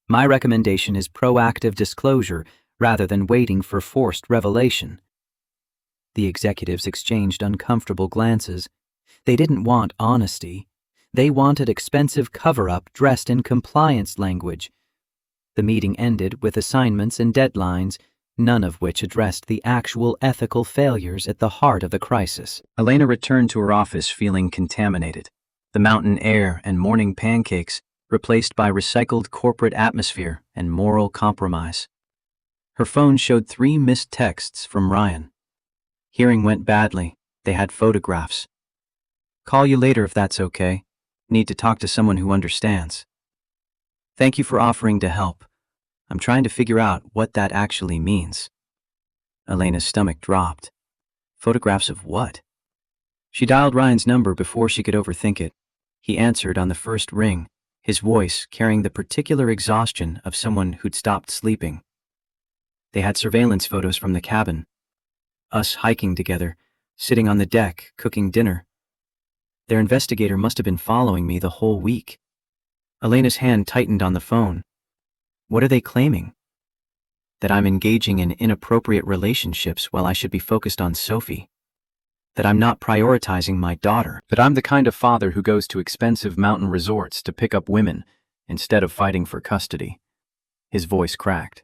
My recommendation is proactive disclosure rather than waiting for forced revelation. The executives exchanged uncomfortable glances. They didn't want honesty. They wanted expensive cover-up dressed in compliance language. The meeting ended with assignments and deadlines, none of which addressed the actual ethical failures at the heart of the crisis. Elena returned to her office feeling contaminated. The mountain air and morning pancakes replaced by recycled corporate atmosphere and moral compromise. Her phone showed 3 missed texts from Ryan. Hearing went badly. They had photographs. Call you later if that's okay. Need to talk to someone who understands. Thank you for offering to help. I'm trying to figure out what that actually means. Elena's stomach dropped. Photographs of what? She dialed Ryan's number before she could overthink it. He answered on the first ring, his voice carrying the particular exhaustion of someone who'd stopped sleeping. They had surveillance photos from the cabin. Us hiking together, sitting on the deck, cooking dinner. Their investigator must have been following me the whole week. Elena's hand tightened on the phone. What are they claiming? That I'm engaging in inappropriate relationships while I should be focused on Sophie. That I'm not prioritizing my daughter. That I'm the kind of father who goes to expensive mountain resorts to pick up women instead of fighting for custody. His voice cracked.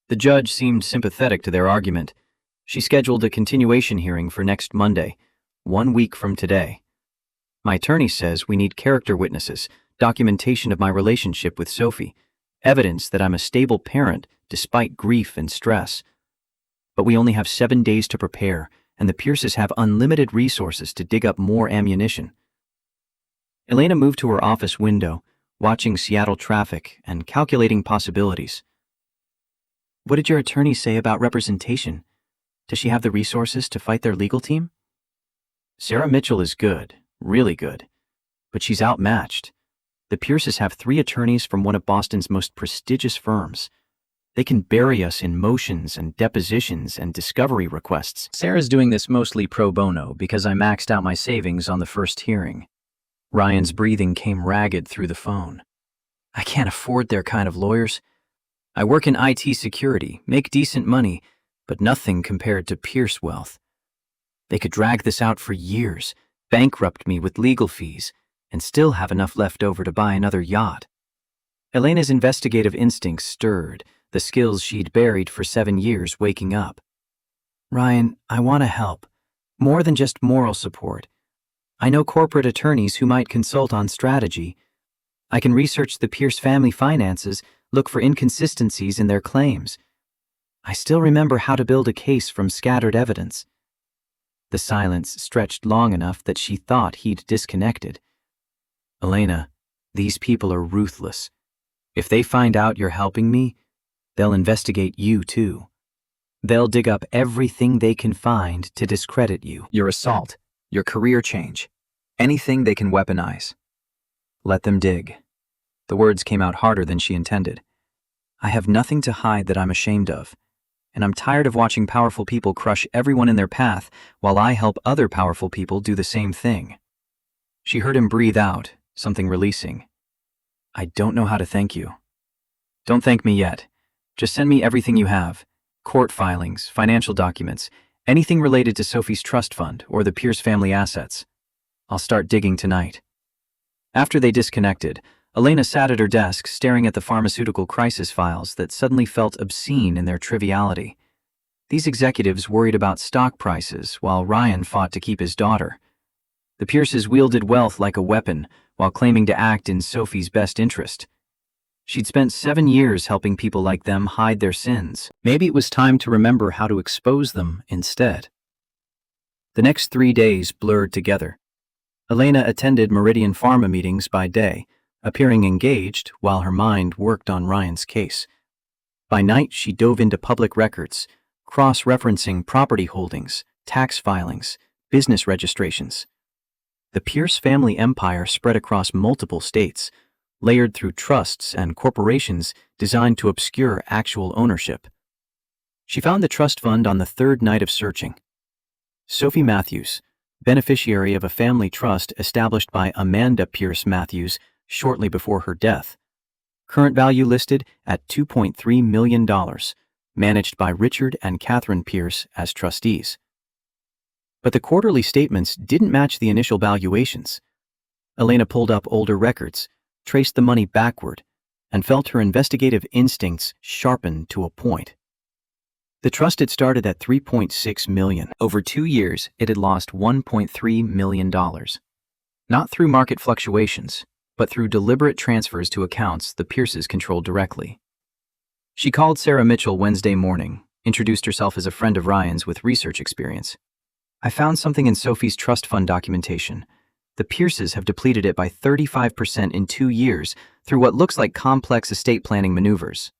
The judge seemed sympathetic to their argument. She scheduled a continuation hearing for next Monday, 1 week from today. My attorney says we need character witnesses, documentation of my relationship with Sophie, evidence that I'm a stable parent despite grief and stress. But we only have 7 days to prepare, and the Pierces have unlimited resources to dig up more ammunition. Elena moved to her office window, watching Seattle traffic and calculating possibilities. What did your attorney say about representation? Does she have the resources to fight their legal team? Sarah Mitchell is good, really good, but she's outmatched. The Pierces have 3 attorneys from one of Boston's most prestigious firms. They can bury us in motions and depositions and discovery requests. Sarah's doing this mostly pro bono because I maxed out my savings on the first hearing. Ryan's breathing came ragged through the phone. I can't afford their kind of lawyers. I work in IT security, make decent money, but nothing compared to Pierce wealth. They could drag this out for years, bankrupt me with legal fees, and still have enough left over to buy another yacht. Elena's investigative instincts stirred, the skills she'd buried for 7 years waking up. Ryan, I want to help. More than just moral support. I know corporate attorneys who might consult on strategy. I can research the Pierce family finances, look for inconsistencies in their claims. I still remember how to build a case from scattered evidence. The silence stretched long enough that she thought he'd disconnected. Elena, these people are ruthless. If they find out you're helping me, they'll investigate you too. They'll dig up everything they can find to discredit you. Your assault, your career change, anything they can weaponize. Let them dig. The words came out harder than she intended. I have nothing to hide that I'm ashamed of, and I'm tired of watching powerful people crush everyone in their path while I help other powerful people do the same thing. She heard him breathe out, something releasing. I don't know how to thank you. Don't thank me yet. Just send me everything you have. Court filings, financial documents, anything related to Sophie's trust fund or the Pierce family assets. I'll start digging tonight. After they disconnected, Elena sat at her desk staring at the pharmaceutical crisis files that suddenly felt obscene in their triviality. These executives worried about stock prices while Ryan fought to keep his daughter. The Pierces wielded wealth like a weapon while claiming to act in Sophie's best interest. She'd spent 7 years helping people like them hide their sins. Maybe it was time to remember how to expose them instead. The next 3 days blurred together. Elena attended Meridian Pharma meetings by day, appearing engaged while her mind worked on Ryan's case. By night, she dove into public records, cross-referencing property holdings, tax filings, business registrations. The Pierce family empire spread across multiple states, layered through trusts and corporations designed to obscure actual ownership. She found the trust fund on the 3rd night of searching. Sophie Matthews, beneficiary of a family trust established by Amanda Pierce Matthews shortly before her death. Current value listed at $2.3 million, managed by Richard and Catherine Pierce as trustees. But the quarterly statements didn't match the initial valuations. Elena pulled up older records, traced the money backward, and felt her investigative instincts sharpen to a point. The trust had started at $3.6 million. Over 2 years, it had lost $1.3 million. Not through market fluctuations, but through deliberate transfers to accounts the Pierces controlled directly. She called Sarah Mitchell Wednesday morning, introduced herself as a friend of Ryan's with research experience. I found something in Sophie's trust fund documentation. The Pierces have depleted it by 35% in 2 years through what looks like complex estate planning maneuvers.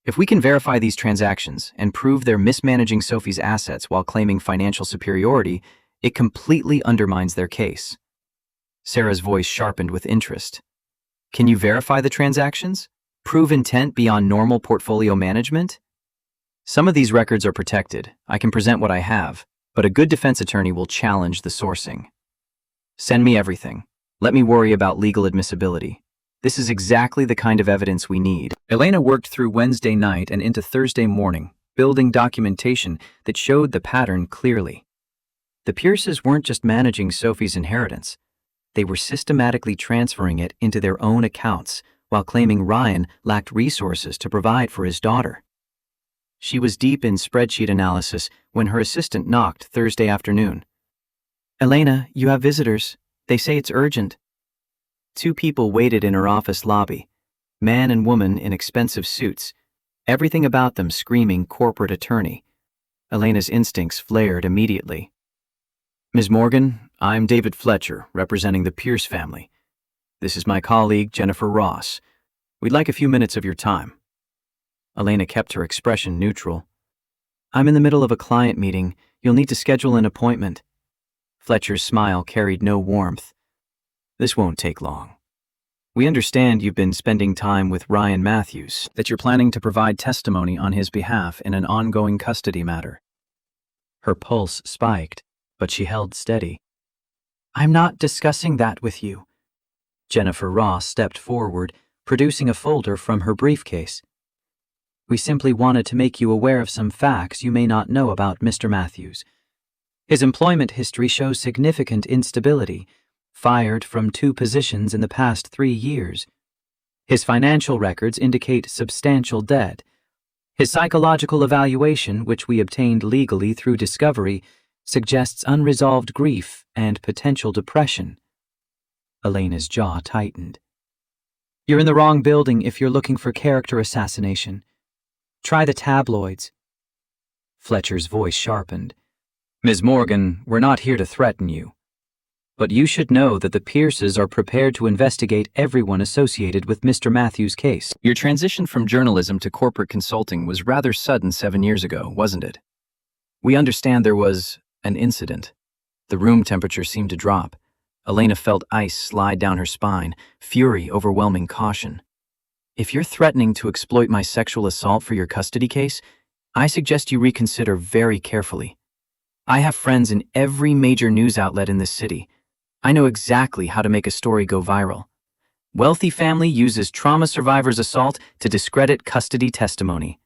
If we can verify these transactions and prove they're mismanaging Sophie's assets while claiming financial superiority, it completely undermines their case. Sarah's voice sharpened with interest. Can you verify the transactions? Prove intent beyond normal portfolio management? Some of these records are protected. I can present what I have, but a good defense attorney will challenge the sourcing. Send me everything. Let me worry about legal admissibility. This is exactly the kind of evidence we need. Elena worked through Wednesday night and into Thursday morning, building documentation that showed the pattern clearly. The Pierces weren't just managing Sophie's inheritance. They were systematically transferring it into their own accounts while claiming Ryan lacked resources to provide for his daughter. She was deep in spreadsheet analysis when her assistant knocked Thursday afternoon. Elena, you have visitors. They say it's urgent. 2 people waited in her office lobby, man and woman in expensive suits, everything about them screaming corporate attorney. Elena's instincts flared immediately. Ms. Morgan, I'm David Fletcher, representing the Pierce family. This is my colleague, Jennifer Ross. We'd like a few minutes of your time. Elena kept her expression neutral. I'm in the middle of a client meeting. You'll need to schedule an appointment. Fletcher's smile carried no warmth. This won't take long. We understand you've been spending time with Ryan Matthews, that you're planning to provide testimony on his behalf in an ongoing custody matter. Her pulse spiked, but she held steady. I'm not discussing that with you. Jennifer Ross stepped forward, producing a folder from her briefcase. We simply wanted to make you aware of some facts you may not know about Mr. Matthews. His employment history shows significant instability, fired from 2 positions in the past 3 years. His financial records indicate substantial debt. His psychological evaluation, which we obtained legally through discovery, suggests unresolved grief and potential depression. Elena's jaw tightened. You're in the wrong building if you're looking for character assassination. Try the tabloids. Fletcher's voice sharpened. Ms. Morgan, we're not here to threaten you. But you should know that the Pierces are prepared to investigate everyone associated with Mr. Matthews' case. Your transition from journalism to corporate consulting was rather sudden 7 years ago, wasn't it? We understand there was an incident. The room temperature seemed to drop. Elena felt ice slide down her spine, fury overwhelming caution. If you're threatening to exploit my sexual assault for your custody case, I suggest you reconsider very carefully. I have friends in every major news outlet in this city. I know exactly how to make a story go viral. Wealthy family uses trauma survivor's assault to discredit custody testimony.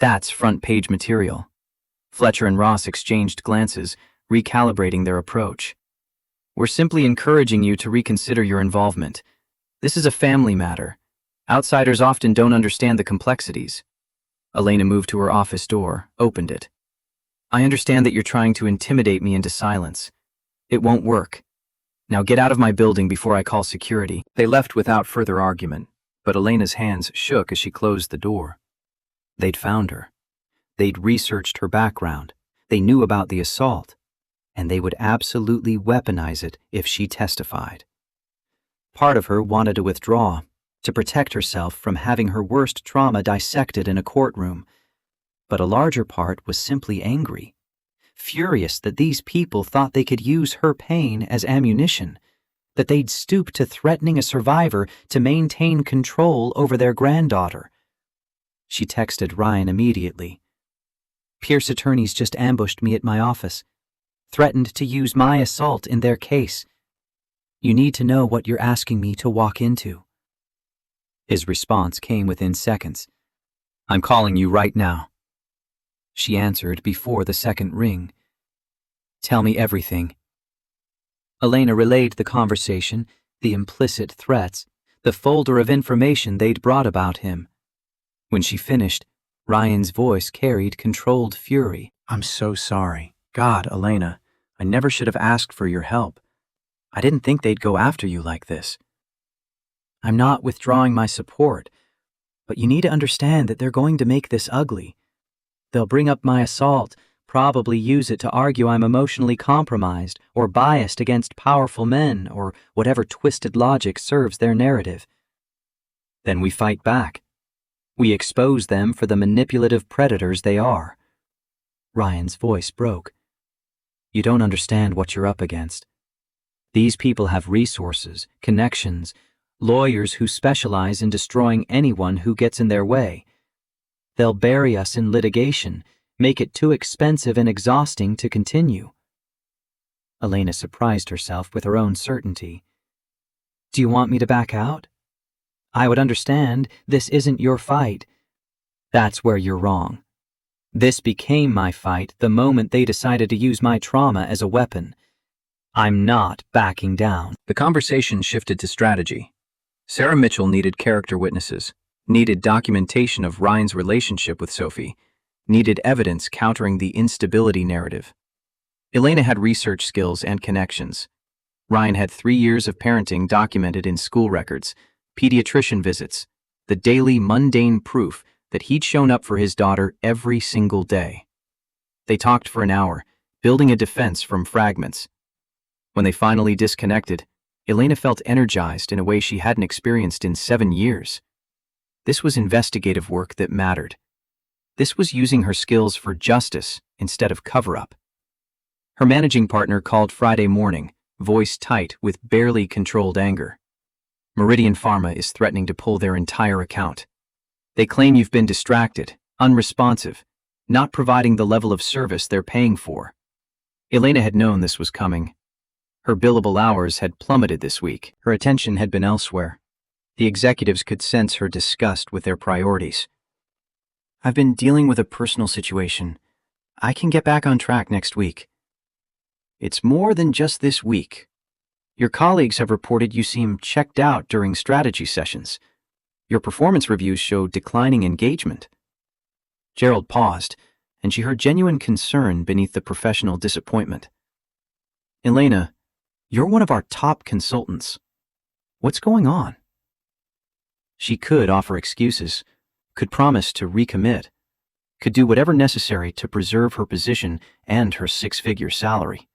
That's front-page material. Fletcher and Ross exchanged glances, recalibrating their approach. We're simply encouraging you to reconsider your involvement. This is a family matter. Outsiders often don't understand the complexities. Elena moved to her office door, opened it. I understand that you're trying to intimidate me into silence. It won't work. Now get out of my building before I call security. They left without further argument, but Elena's hands shook as she closed the door. They'd found her. They'd researched her background. They knew about the assault, and they would absolutely weaponize it if she testified. Part of her wanted to withdraw, to protect herself from having her worst trauma dissected in a courtroom, but a larger part was simply angry. Furious that these people thought they could use her pain as ammunition, that they'd stoop to threatening a survivor to maintain control over their granddaughter. She texted Ryan immediately. Pierce attorneys just ambushed me at my office, threatened to use my assault in their case. You need to know what you're asking me to walk into. His response came within seconds. I'm calling you right now. She answered before the second ring. Tell me everything. Elena relayed the conversation, the implicit threats, the folder of information they'd brought about him. When she finished, Ryan's voice carried controlled fury. I'm so sorry. God, Elena, I never should have asked for your help. I didn't think they'd go after you like this. I'm not withdrawing my support, but you need to understand that they're going to make this ugly. They'll bring up my assault, probably use it to argue I'm emotionally compromised or biased against powerful men or whatever twisted logic serves their narrative. Then we fight back. We expose them for the manipulative predators they are. Ryan's voice broke. You don't understand what you're up against. These people have resources, connections, lawyers who specialize in destroying anyone who gets in their way. They'll bury us in litigation, make it too expensive and exhausting to continue. Elena surprised herself with her own certainty. Do you want me to back out? I would understand this isn't your fight. That's where you're wrong. This became my fight the moment they decided to use my trauma as a weapon. I'm not backing down. The conversation shifted to strategy. Sarah Mitchell needed character witnesses, needed documentation of Ryan's relationship with Sophie, needed evidence countering the instability narrative. Elena had research skills and connections. Ryan had 3 years of parenting documented in school records, pediatrician visits, the daily mundane proof that he'd shown up for his daughter every single day. They talked for an hour, building a defense from fragments. When they finally disconnected, Elena felt energized in a way she hadn't experienced in 7 years. This was investigative work that mattered. This was using her skills for justice instead of cover-up. Her managing partner called Friday morning, voice tight with barely controlled anger. Meridian Pharma is threatening to pull their entire account. They claim you've been distracted, unresponsive, not providing the level of service they're paying for. Elena had known this was coming. Her billable hours had plummeted this week. Her attention had been elsewhere. The executives could sense her disgust with their priorities. I've been dealing with a personal situation. I can get back on track next week. It's more than just this week. Your colleagues have reported you seem checked out during strategy sessions. Your performance reviews show declining engagement. Gerald paused, and she heard genuine concern beneath the professional disappointment. Elena, you're one of our top consultants. What's going on? She could offer excuses, could promise to recommit, could do whatever necessary to preserve her position and her 6-figure salary.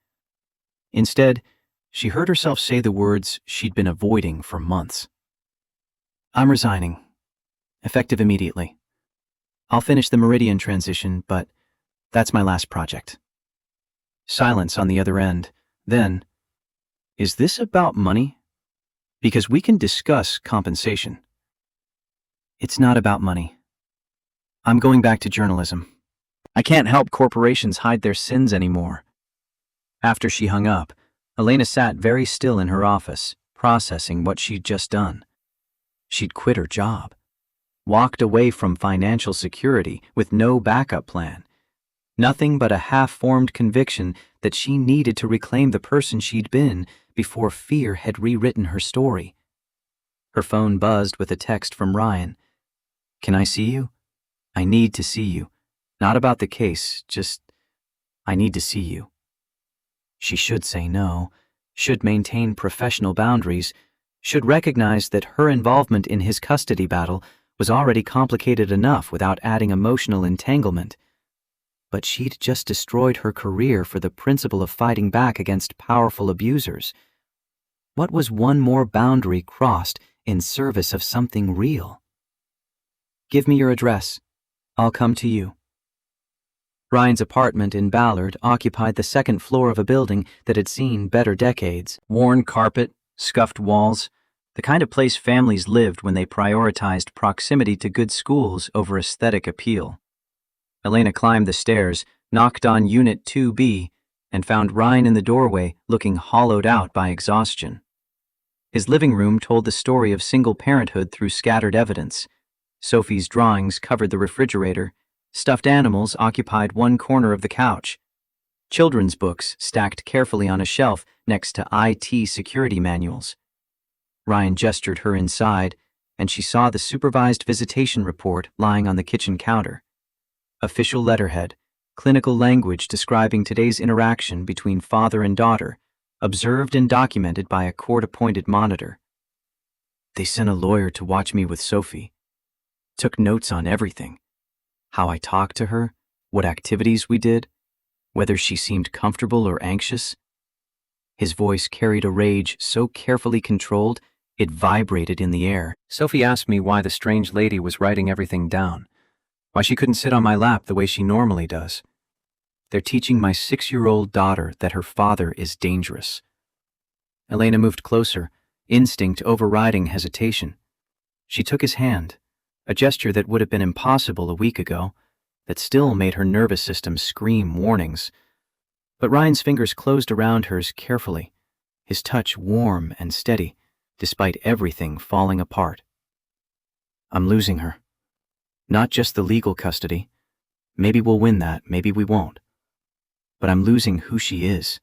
Instead, she heard herself say the words she'd been avoiding for months. I'm resigning, effective immediately. I'll finish the Meridian transition, but that's my last project. Silence on the other end. Then, is this about money? Because we can discuss compensation. It's not about money. I'm going back to journalism. I can't help corporations hide their sins anymore. After she hung up, Elena sat very still in her office, processing what she'd just done. She'd quit her job, walked away from financial security with no backup plan, nothing but a half-formed conviction that she needed to reclaim the person she'd been before fear had rewritten her story. Her phone buzzed with a text from Ryan. Can I see you? I need to see you. Not about the case, just, I need to see you. She should say no, should maintain professional boundaries, should recognize that her involvement in his custody battle was already complicated enough without adding emotional entanglement. But she'd just destroyed her career for the principle of fighting back against powerful abusers. What was one more boundary crossed in service of something real? Give me your address. I'll come to you. Ryan's apartment in Ballard occupied the 2nd floor of a building that had seen better decades. Worn carpet, scuffed walls, the kind of place families lived when they prioritized proximity to good schools over aesthetic appeal. Elena climbed the stairs, knocked on Unit 2B, and found Ryan in the doorway looking hollowed out by exhaustion. His living room told the story of single parenthood through scattered evidence. Sophie's drawings covered the refrigerator. Stuffed animals occupied one corner of the couch. children's books stacked carefully on a shelf next to IT security manuals. Ryan gestured her inside, and she saw the supervised visitation report lying on the kitchen counter. Official letterhead, clinical language describing today's interaction between father and daughter, observed and documented by a court-appointed monitor. They sent a lawyer to watch me with Sophie. Took notes on everything. How I talked to her, what activities we did, whether she seemed comfortable or anxious. His voice carried a rage so carefully controlled, it vibrated in the air. Sophie asked me why the strange lady was writing everything down, why she couldn't sit on my lap the way she normally does. They're teaching my 6-year-old daughter that her father is dangerous. Elena moved closer, instinct overriding hesitation. She took his hand, a gesture that would have been impossible a week ago, that still made her nervous system scream warnings. But Ryan's fingers closed around hers carefully, his touch warm and steady, despite everything falling apart. I'm losing her. Not just the legal custody. Maybe we'll win that, maybe we won't. But I'm losing who she is.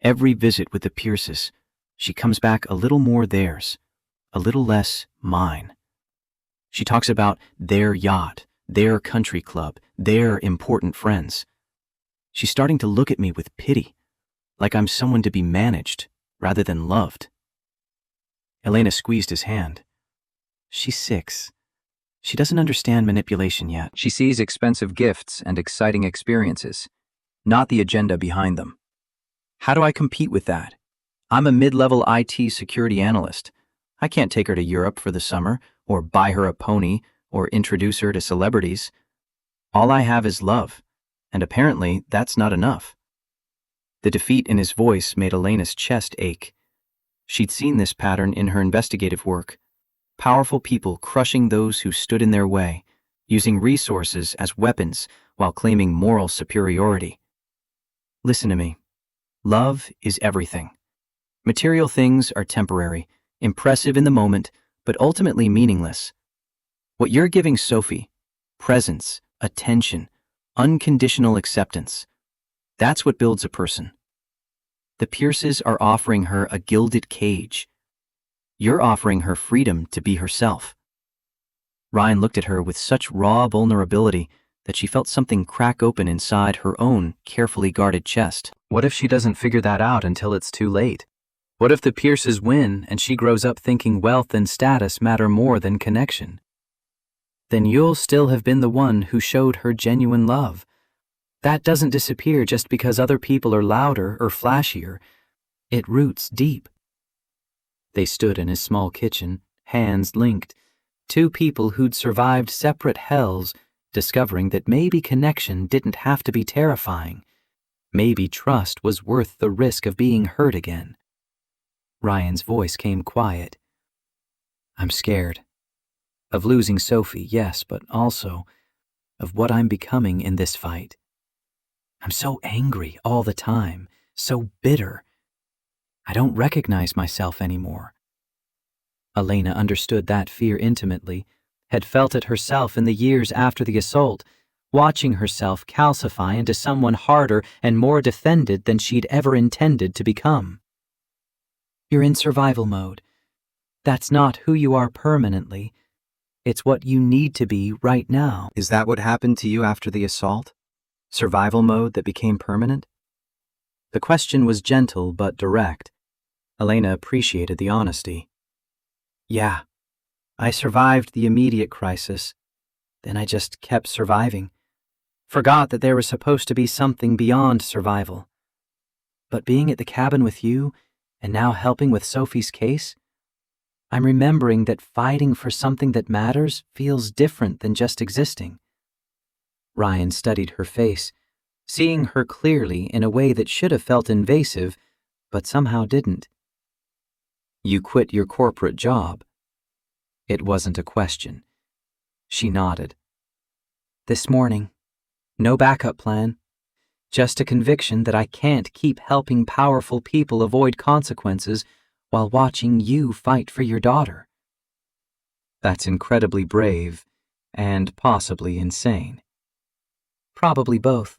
Every visit with the Pierces, she comes back a little more theirs, a little less mine. She talks about their yacht, their country club, their important friends. She's starting to look at me with pity, like I'm someone to be managed rather than loved. Elena squeezed his hand. She's 6. She doesn't understand manipulation yet. She sees expensive gifts and exciting experiences, not the agenda behind them. How do I compete with that? I'm a mid-level IT security analyst. I can't take her to Europe for the summer, or buy her a pony, or introduce her to celebrities. All I have is love, and apparently that's not enough. The defeat in his voice made Elena's chest ache. She'd seen this pattern in her investigative work. Powerful people crushing those who stood in their way, using resources as weapons while claiming moral superiority. Listen to me. Love is everything. Material things are temporary, impressive in the moment, but ultimately meaningless. What you're giving Sophie, presence, attention, unconditional acceptance, that's what builds a person. The Pierces are offering her a gilded cage. You're offering her freedom to be herself. Ryan looked at her with such raw vulnerability that she felt something crack open inside her own carefully guarded chest. What if she doesn't figure that out until it's too late? What if the Pierces win and she grows up thinking wealth and status matter more than connection? Then you'll still have been the one who showed her genuine love. That doesn't disappear just because other people are louder or flashier. It roots deep. They stood in his small kitchen, hands linked, two people who'd survived separate hells, discovering that maybe connection didn't have to be terrifying. Maybe trust was worth the risk of being hurt again. Ryan's voice came quiet. I'm scared. Of losing Sophie, yes, but also of what I'm becoming in this fight. I'm so angry all the time, so bitter. I don't recognize myself anymore. Elena understood that fear intimately, had felt it herself in the years after the assault, watching herself calcify into someone harder and more defended than she'd ever intended to become. You're in survival mode. That's not who you are permanently. It's what you need to be right now. Is that what happened to you after the assault? Survival mode that became permanent? The question was gentle but direct. Elena appreciated the honesty. Yeah, I survived the immediate crisis. Then I just kept surviving. Forgot that there was supposed to be something beyond survival. But being at the cabin with you, and now helping with Sophie's case, I'm remembering that fighting for something that matters feels different than just existing. Ryan studied her face, seeing her clearly in a way that should have felt invasive, but somehow didn't. You quit your corporate job. It wasn't a question. She nodded. This morning. No backup plan. Just a conviction that I can't keep helping powerful people avoid consequences while watching you fight for your daughter. That's incredibly brave and possibly insane. Probably both.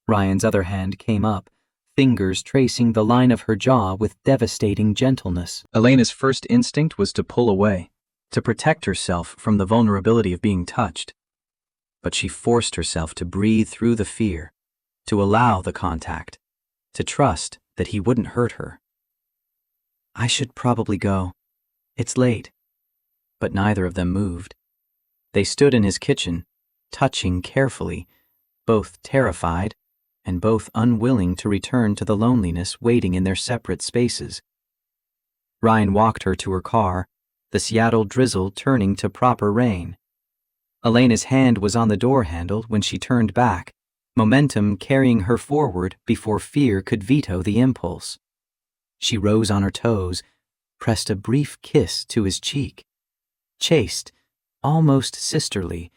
Ryan's other hand came up, fingers tracing the line of her jaw with devastating gentleness. Elena's first instinct was to pull away, to protect herself from the vulnerability of being touched. But she forced herself to breathe through the fear, to allow the contact, to trust that he wouldn't hurt her. I should probably go. It's late. But neither of them moved. They stood in his kitchen, touching carefully, both terrified and both unwilling to return to the loneliness waiting in their separate spaces. Ryan walked her to her car, the Seattle drizzle turning to proper rain. Elena's hand was on the door handle when she turned back, momentum carrying her forward before fear could veto the impulse. She rose on her toes, pressed a brief kiss to his cheek. Chaste, almost sisterly,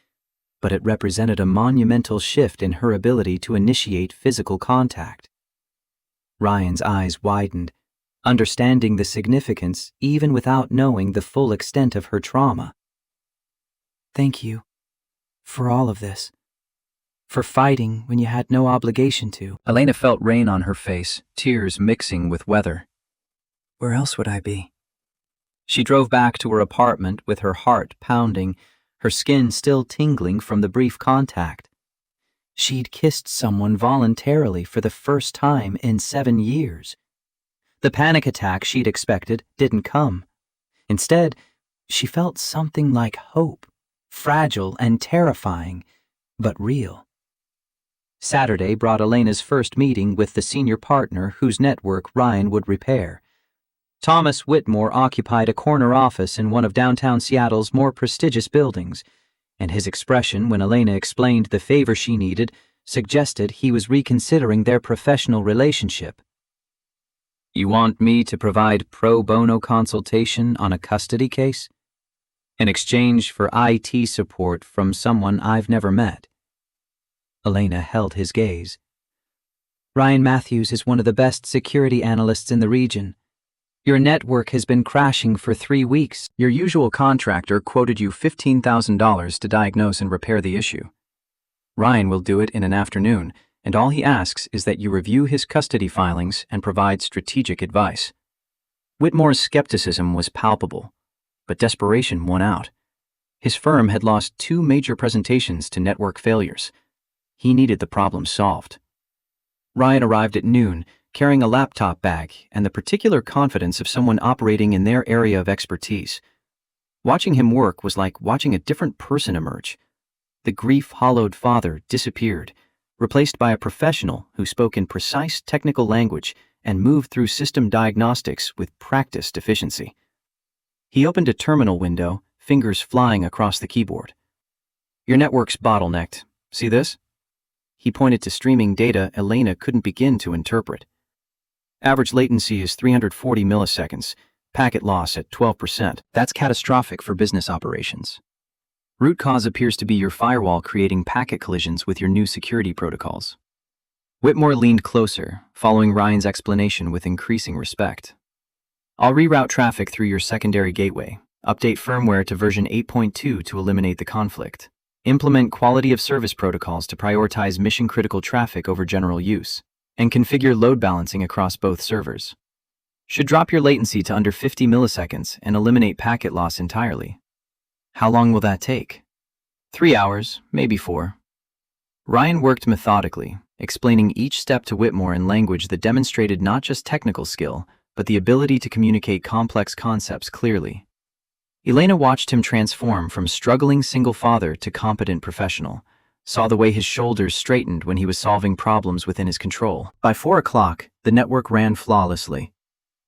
but it represented a monumental shift in her ability to initiate physical contact. Ryan's eyes widened, understanding the significance even without knowing the full extent of her trauma. Thank you for all of this. For fighting when you had no obligation to. Elena felt rain on her face, tears mixing with weather. Where else would I be? She drove back to her apartment with her heart pounding, her skin still tingling from the brief contact. She'd kissed someone voluntarily for the first time in 7 years. The panic attack she'd expected didn't come. Instead, she felt something like hope, fragile and terrifying, but real. Saturday brought Elena's first meeting with the senior partner whose network Ryan would repair. Thomas Whitmore occupied a corner office in one of downtown Seattle's more prestigious buildings, and his expression when Elena explained the favor she needed suggested he was reconsidering their professional relationship. "You want me to provide pro bono consultation on a custody case? In exchange for IT support from someone I've never met?" Elena held his gaze. Ryan Matthews is one of the best security analysts in the region. Your network has been crashing for 3 weeks. Your usual contractor quoted you $15,000 to diagnose and repair the issue. Ryan will do it in an afternoon, and all he asks is that you review his custody filings and provide strategic advice. Whitmore's skepticism was palpable, but desperation won out. His firm had lost 2 major presentations to network failures. He needed the problem solved. Ryan arrived at noon, carrying a laptop bag and the particular confidence of someone operating in their area of expertise. Watching him work was like watching a different person emerge. The grief-hollowed father disappeared, replaced by a professional who spoke in precise technical language and moved through system diagnostics with practiced efficiency. He opened a terminal window, fingers flying across the keyboard. "Your network's bottlenecked. See this?" He pointed to streaming data Elena couldn't begin to interpret. "Average latency is 340 milliseconds, packet loss at 12%. That's catastrophic for business operations. Root cause appears to be your firewall creating packet collisions with your new security protocols." Whitmore leaned closer, following Ryan's explanation with increasing respect. "I'll reroute traffic through your secondary gateway, update firmware to version 8.2 to eliminate the conflict, implement quality of service protocols to prioritize mission-critical traffic over general use, and configure load balancing across both servers. Should drop your latency to under 50 milliseconds and eliminate packet loss entirely." "How long will that take?" 3 hours, maybe 4. Ryan worked methodically, explaining each step to Whitmore in language that demonstrated not just technical skill, but the ability to communicate complex concepts clearly. Elena watched him transform from struggling single father to competent professional, saw the way his shoulders straightened when he was solving problems within his control. By 4 o'clock, the network ran flawlessly.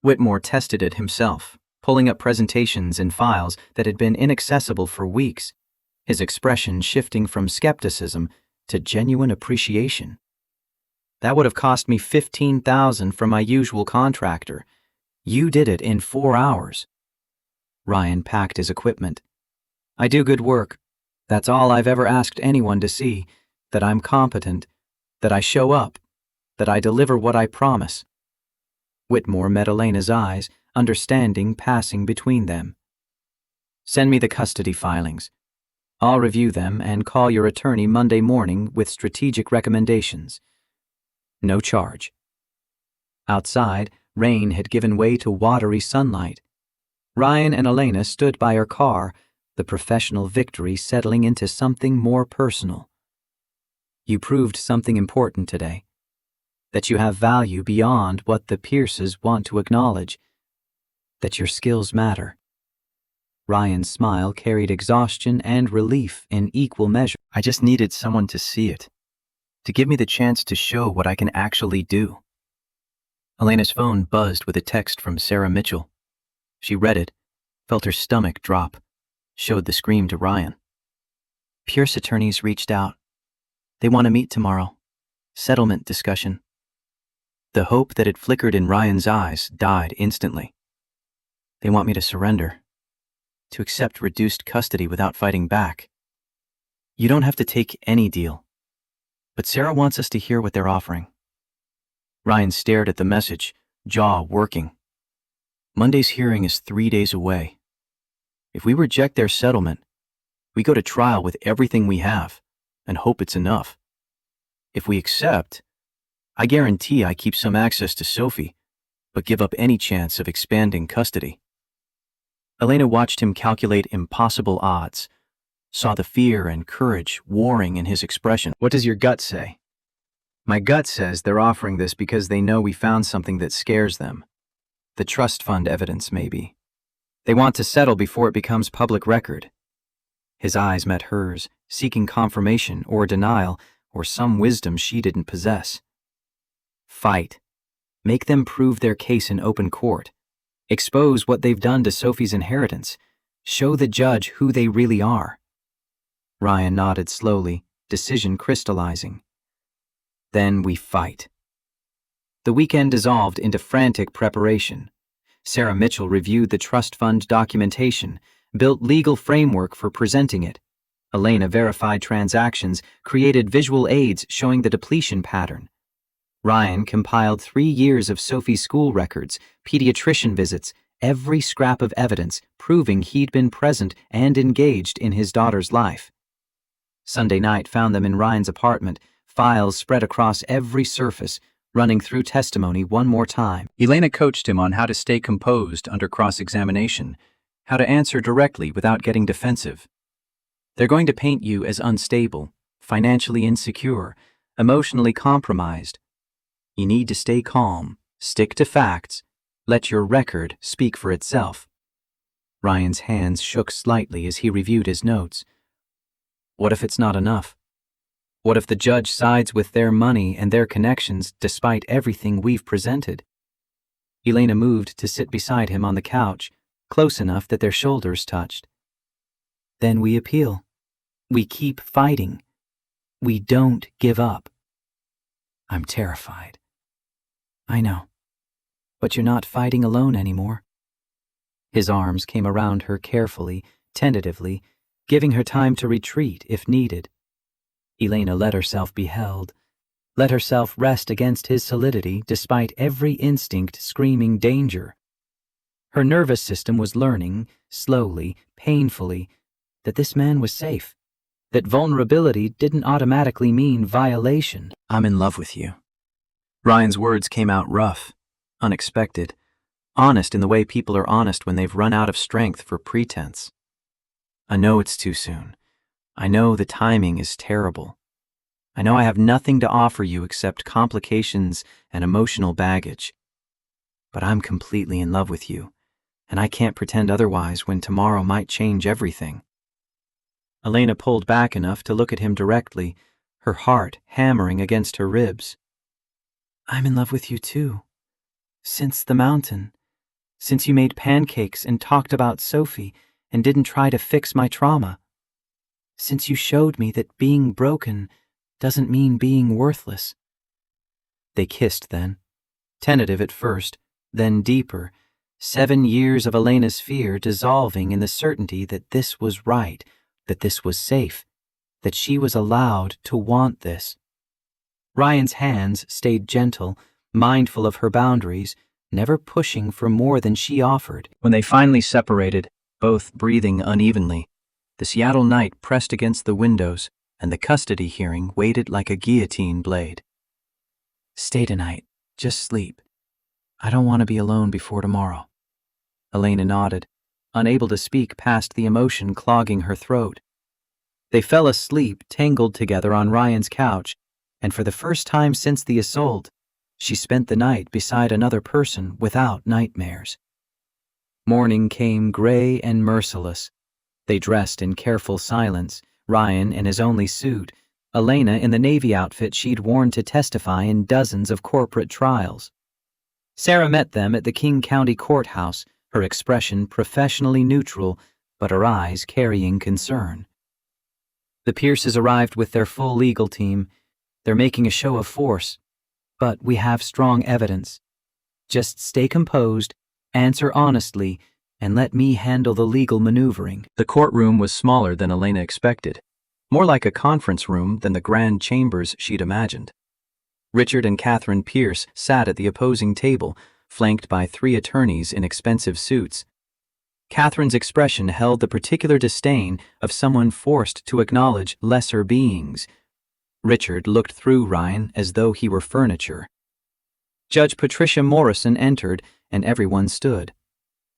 Whitmore tested it himself, pulling up presentations and files that had been inaccessible for weeks, his expression shifting from skepticism to genuine appreciation. "That would have cost me $15,000 from my usual contractor. You did it in 4 hours." Ryan packed his equipment. "I do good work. That's all I've ever asked anyone to see, that I'm competent, that I show up, that I deliver what I promise." Whitmore met Elena's eyes, understanding passing between them. "Send me the custody filings. I'll review them and call your attorney Monday morning with strategic recommendations. No charge. Outside, rain had given way to watery sunlight. Ryan and Elena stood by her car, the professional victory settling into something more personal. You proved something important today. That you have value beyond what the Pierces want to acknowledge. That your skills matter. Ryan's smile carried exhaustion and relief in equal measure. I just needed someone to see it, to give me the chance to show what I can actually do. Elena's phone buzzed with a text from Sarah Mitchell. She read it, felt her stomach drop, showed the scream to Ryan. Pierce attorneys reached out. They want to meet tomorrow. Settlement discussion. The hope that had flickered in Ryan's eyes died instantly. They want me to surrender, to accept reduced custody without fighting back. You don't have to take any deal, but Sarah wants us to hear what they're offering. Ryan stared at the message, jaw working. Monday's hearing is 3 days away. If we reject their settlement, we go to trial with everything we have and hope it's enough. If we accept, I guarantee I keep some access to Sophie, but give up any chance of expanding custody. Elena watched him calculate impossible odds, saw the fear and courage warring in his expression. What does your gut say? My gut says they're offering this because they know we found something that scares them. The trust fund evidence, maybe. They want to settle before it becomes public record. His eyes met hers, seeking confirmation or denial or some wisdom she didn't possess. Fight. Make them prove their case in open court. Expose what they've done to Sophie's inheritance. Show the judge who they really are. Ryan nodded slowly, decision crystallizing. Then we fight. The weekend dissolved into frantic preparation. Sarah Mitchell reviewed the trust fund documentation, built legal framework for presenting it. Elena verified transactions, created visual aids showing the depletion pattern. Ryan compiled 3 years of Sophie's school records, pediatrician visits, every scrap of evidence proving he'd been present and engaged in his daughter's life. Sunday night found them in Ryan's apartment, files spread across every surface, running through testimony one more time. Elena coached him on how to stay composed under cross-examination, how to answer directly without getting defensive. They're going to paint you as unstable, financially insecure, emotionally compromised. You need to stay calm, stick to facts, let your record speak for itself. Ryan's hands shook slightly as he reviewed his notes. What if it's not enough? What if the judge sides with their money and their connections despite everything we've presented? Elena moved to sit beside him on the couch, close enough that their shoulders touched. Then we appeal. We keep fighting. We don't give up. I'm terrified. I know. But you're not fighting alone anymore. His arms came around her carefully, tentatively, giving her time to retreat if needed. Elena let herself be held, let herself rest against his solidity despite every instinct screaming danger. Her nervous system was learning, slowly, painfully, that this man was safe, that vulnerability didn't automatically mean violation. I'm in love with you. Ryan's words came out rough, unexpected, honest in the way people are honest when they've run out of strength for pretense. I know it's too soon. I know the timing is terrible. I know I have nothing to offer you except complications and emotional baggage. But I'm completely in love with you, and I can't pretend otherwise when tomorrow might change everything. Elena pulled back enough to look at him directly, her heart hammering against her ribs. I'm in love with you too. Since the mountain. Since you made pancakes and talked about Sophie and didn't try to fix my trauma. Since you showed me that being broken doesn't mean being worthless. They kissed then, tentative at first, then deeper, 7 years of Elena's fear dissolving in the certainty that this was right, that this was safe, that she was allowed to want this. Ryan's hands stayed gentle, mindful of her boundaries, never pushing for more than she offered. When they finally separated, both breathing unevenly, the Seattle night pressed against the windows, and the custody hearing waited like a guillotine blade. Stay tonight. Just sleep. I don't want to be alone before tomorrow. Elena nodded, unable to speak past the emotion clogging her throat. They fell asleep, tangled together on Ryan's couch, and for the first time since the assault, she spent the night beside another person without nightmares. Morning came gray and merciless. They dressed in careful silence, Ryan in his only suit, Elena in the Navy outfit she'd worn to testify in dozens of corporate trials. Sarah met them at the King County Courthouse, her expression professionally neutral, but her eyes carrying concern. The Pierces arrived with their full legal team. They're making a show of force, but we have strong evidence. Just stay composed, answer honestly, and let me handle the legal maneuvering. The courtroom was smaller than Elena expected, more like a conference room than the grand chambers she'd imagined. Richard and Catherine Pierce sat at the opposing table, flanked by 3 attorneys in expensive suits. Catherine's expression held the particular disdain of someone forced to acknowledge lesser beings. Richard looked through Ryan as though he were furniture. Judge Patricia Morrison entered, and everyone stood.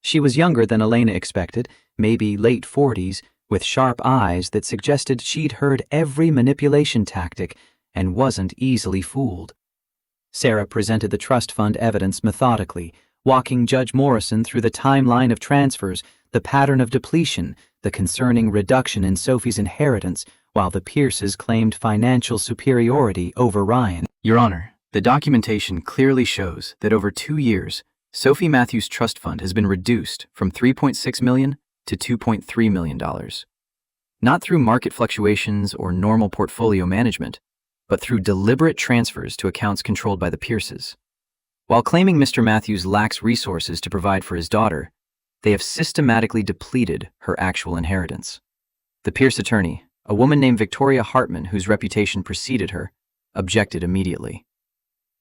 She was younger than Elena expected, maybe late 40s, with sharp eyes that suggested she'd heard every manipulation tactic and wasn't easily fooled. Sarah presented the trust fund evidence methodically, walking Judge Morrison through the timeline of transfers, the pattern of depletion, the concerning reduction in Sophie's inheritance, while the Pierces claimed financial superiority over Ryan. Your Honor, the documentation clearly shows that over 2 years, Sophie Matthews' trust fund has been reduced from $3.6 million to $2.3 million. Not through market fluctuations or normal portfolio management, but through deliberate transfers to accounts controlled by the Pierces. While claiming Mr. Matthews lacks resources to provide for his daughter, they have systematically depleted her actual inheritance. The Pierce attorney, a woman named Victoria Hartman whose reputation preceded her, objected immediately.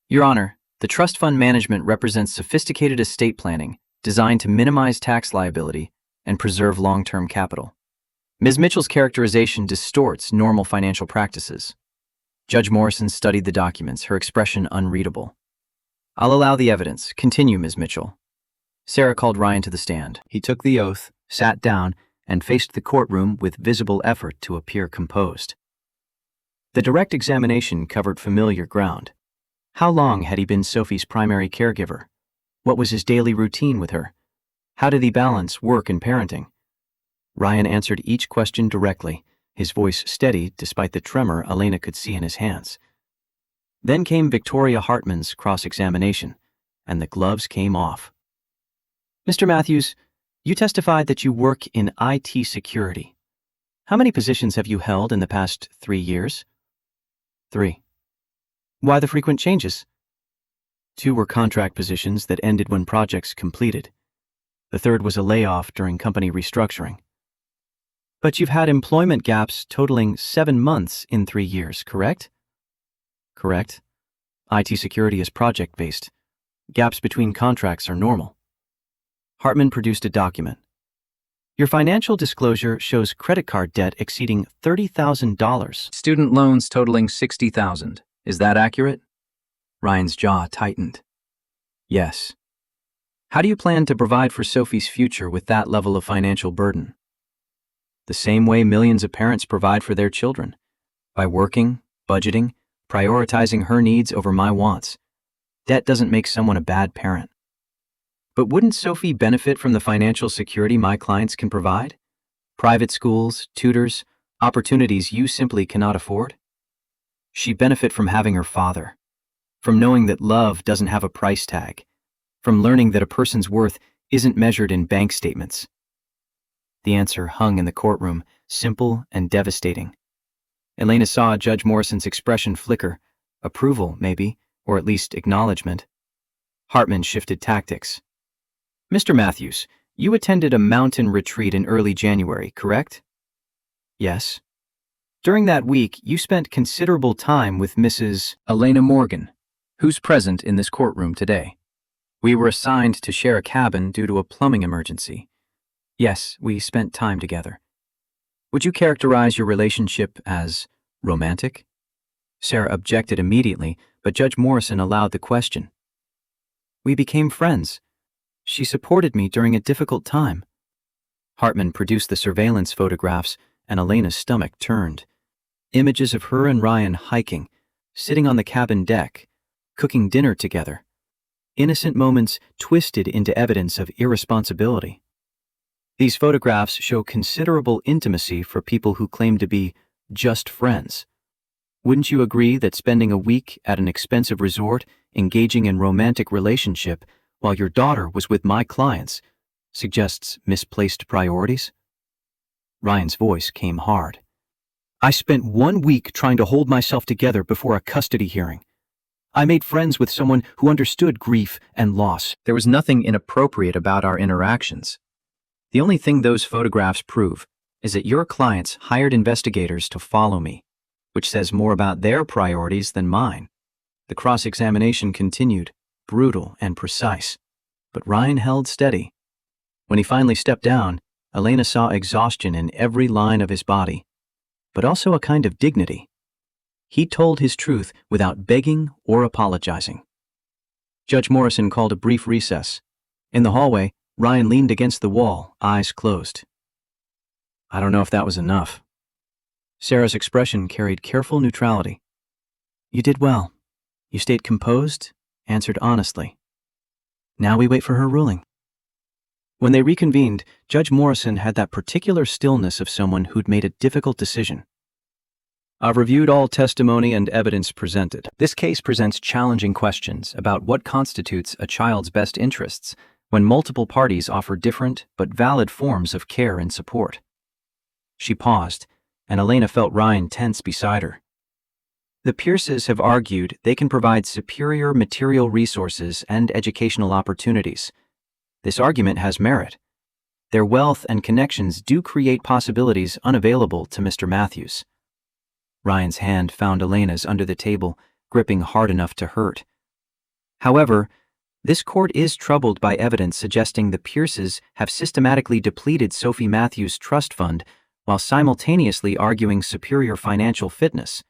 Your Honor, the trust fund management represents sophisticated estate planning designed to minimize tax liability and preserve long-term capital. Ms. Mitchell's characterization distorts normal financial practices. Judge Morrison studied the documents, her expression unreadable. I'll allow the evidence. Continue, Ms. Mitchell. Sarah called Ryan to the stand. He took the oath, sat down, and faced the courtroom with visible effort to appear composed. The direct examination covered familiar ground. How long had he been Sophie's primary caregiver? What was his daily routine with her? How did he balance work and parenting? Ryan answered each question directly, his voice steady despite the tremor Elena could see in his hands. Then came Victoria Hartman's cross-examination, and the gloves came off. Mr. Matthews, you testified that you work in IT security. How many positions have you held in the past 3 years? 3. Why the frequent changes? 2 were contract positions that ended when projects completed. The 3rd was a layoff during company restructuring. But you've had employment gaps totaling 7 months in 3 years, correct? Correct. IT security is project-based. Gaps between contracts are normal. Hartman produced a document. Your financial disclosure shows credit card debt exceeding $30,000. Student loans totaling $60,000. Is that accurate? Ryan's jaw tightened. Yes. How do you plan to provide for Sophie's future with that level of financial burden? The same way millions of parents provide for their children, by working, budgeting, prioritizing her needs over my wants. Debt doesn't make someone a bad parent. But wouldn't Sophie benefit from the financial security my clients can provide? Private schools, tutors, opportunities you simply cannot afford? She'd benefit from having her father, from knowing that love doesn't have a price tag, from learning that a person's worth isn't measured in bank statements. The answer hung in the courtroom, simple and devastating. Elena saw Judge Morrison's expression flicker, approval, maybe, or at least acknowledgement. Hartman shifted tactics. Mr. Matthews, you attended a mountain retreat in early January, correct? Yes. During that week, you spent considerable time with Mrs. Elena Morgan, who's present in this courtroom today. We were assigned to share a cabin due to a plumbing emergency. Yes, we spent time together. Would you characterize your relationship as romantic? Sarah objected immediately, but Judge Morrison allowed the question. We became friends. She supported me during a difficult time. Hartman produced the surveillance photographs, and Elena's stomach turned. Images of her and Ryan hiking, sitting on the cabin deck, cooking dinner together. Innocent moments twisted into evidence of irresponsibility. These photographs show considerable intimacy for people who claim to be just friends. Wouldn't you agree that spending a week at an expensive resort, engaging in romantic relationship, while your daughter was with my clients, suggests misplaced priorities? Ryan's voice came hard. I spent 1 week trying to hold myself together before a custody hearing. I made friends with someone who understood grief and loss. There was nothing inappropriate about our interactions. The only thing those photographs prove is that your clients hired investigators to follow me, which says more about their priorities than mine. The cross-examination continued, brutal and precise, but Ryan held steady. When he finally stepped down, Elena saw exhaustion in every line of his body, but also a kind of dignity. He told his truth without begging or apologizing. Judge Morrison called a brief recess. In the hallway, Ryan leaned against the wall, eyes closed. I don't know if that was enough. Sarah's expression carried careful neutrality. You did well. You stayed composed, answered honestly. Now we wait for her ruling. When they reconvened, Judge Morrison had that particular stillness of someone who'd made a difficult decision. I've reviewed all testimony and evidence presented. This case presents challenging questions about what constitutes a child's best interests when multiple parties offer different but valid forms of care and support. She paused, and Elena felt Ryan tense beside her. The Pierces have argued they can provide superior material resources and educational opportunities. This argument has merit. Their wealth and connections do create possibilities unavailable to Mr. Matthews. Ryan's hand found Elena's under the table, gripping hard enough to hurt. However, this court is troubled by evidence suggesting the Pierces have systematically depleted Sophie Matthews' trust fund while simultaneously arguing superior financial fitness.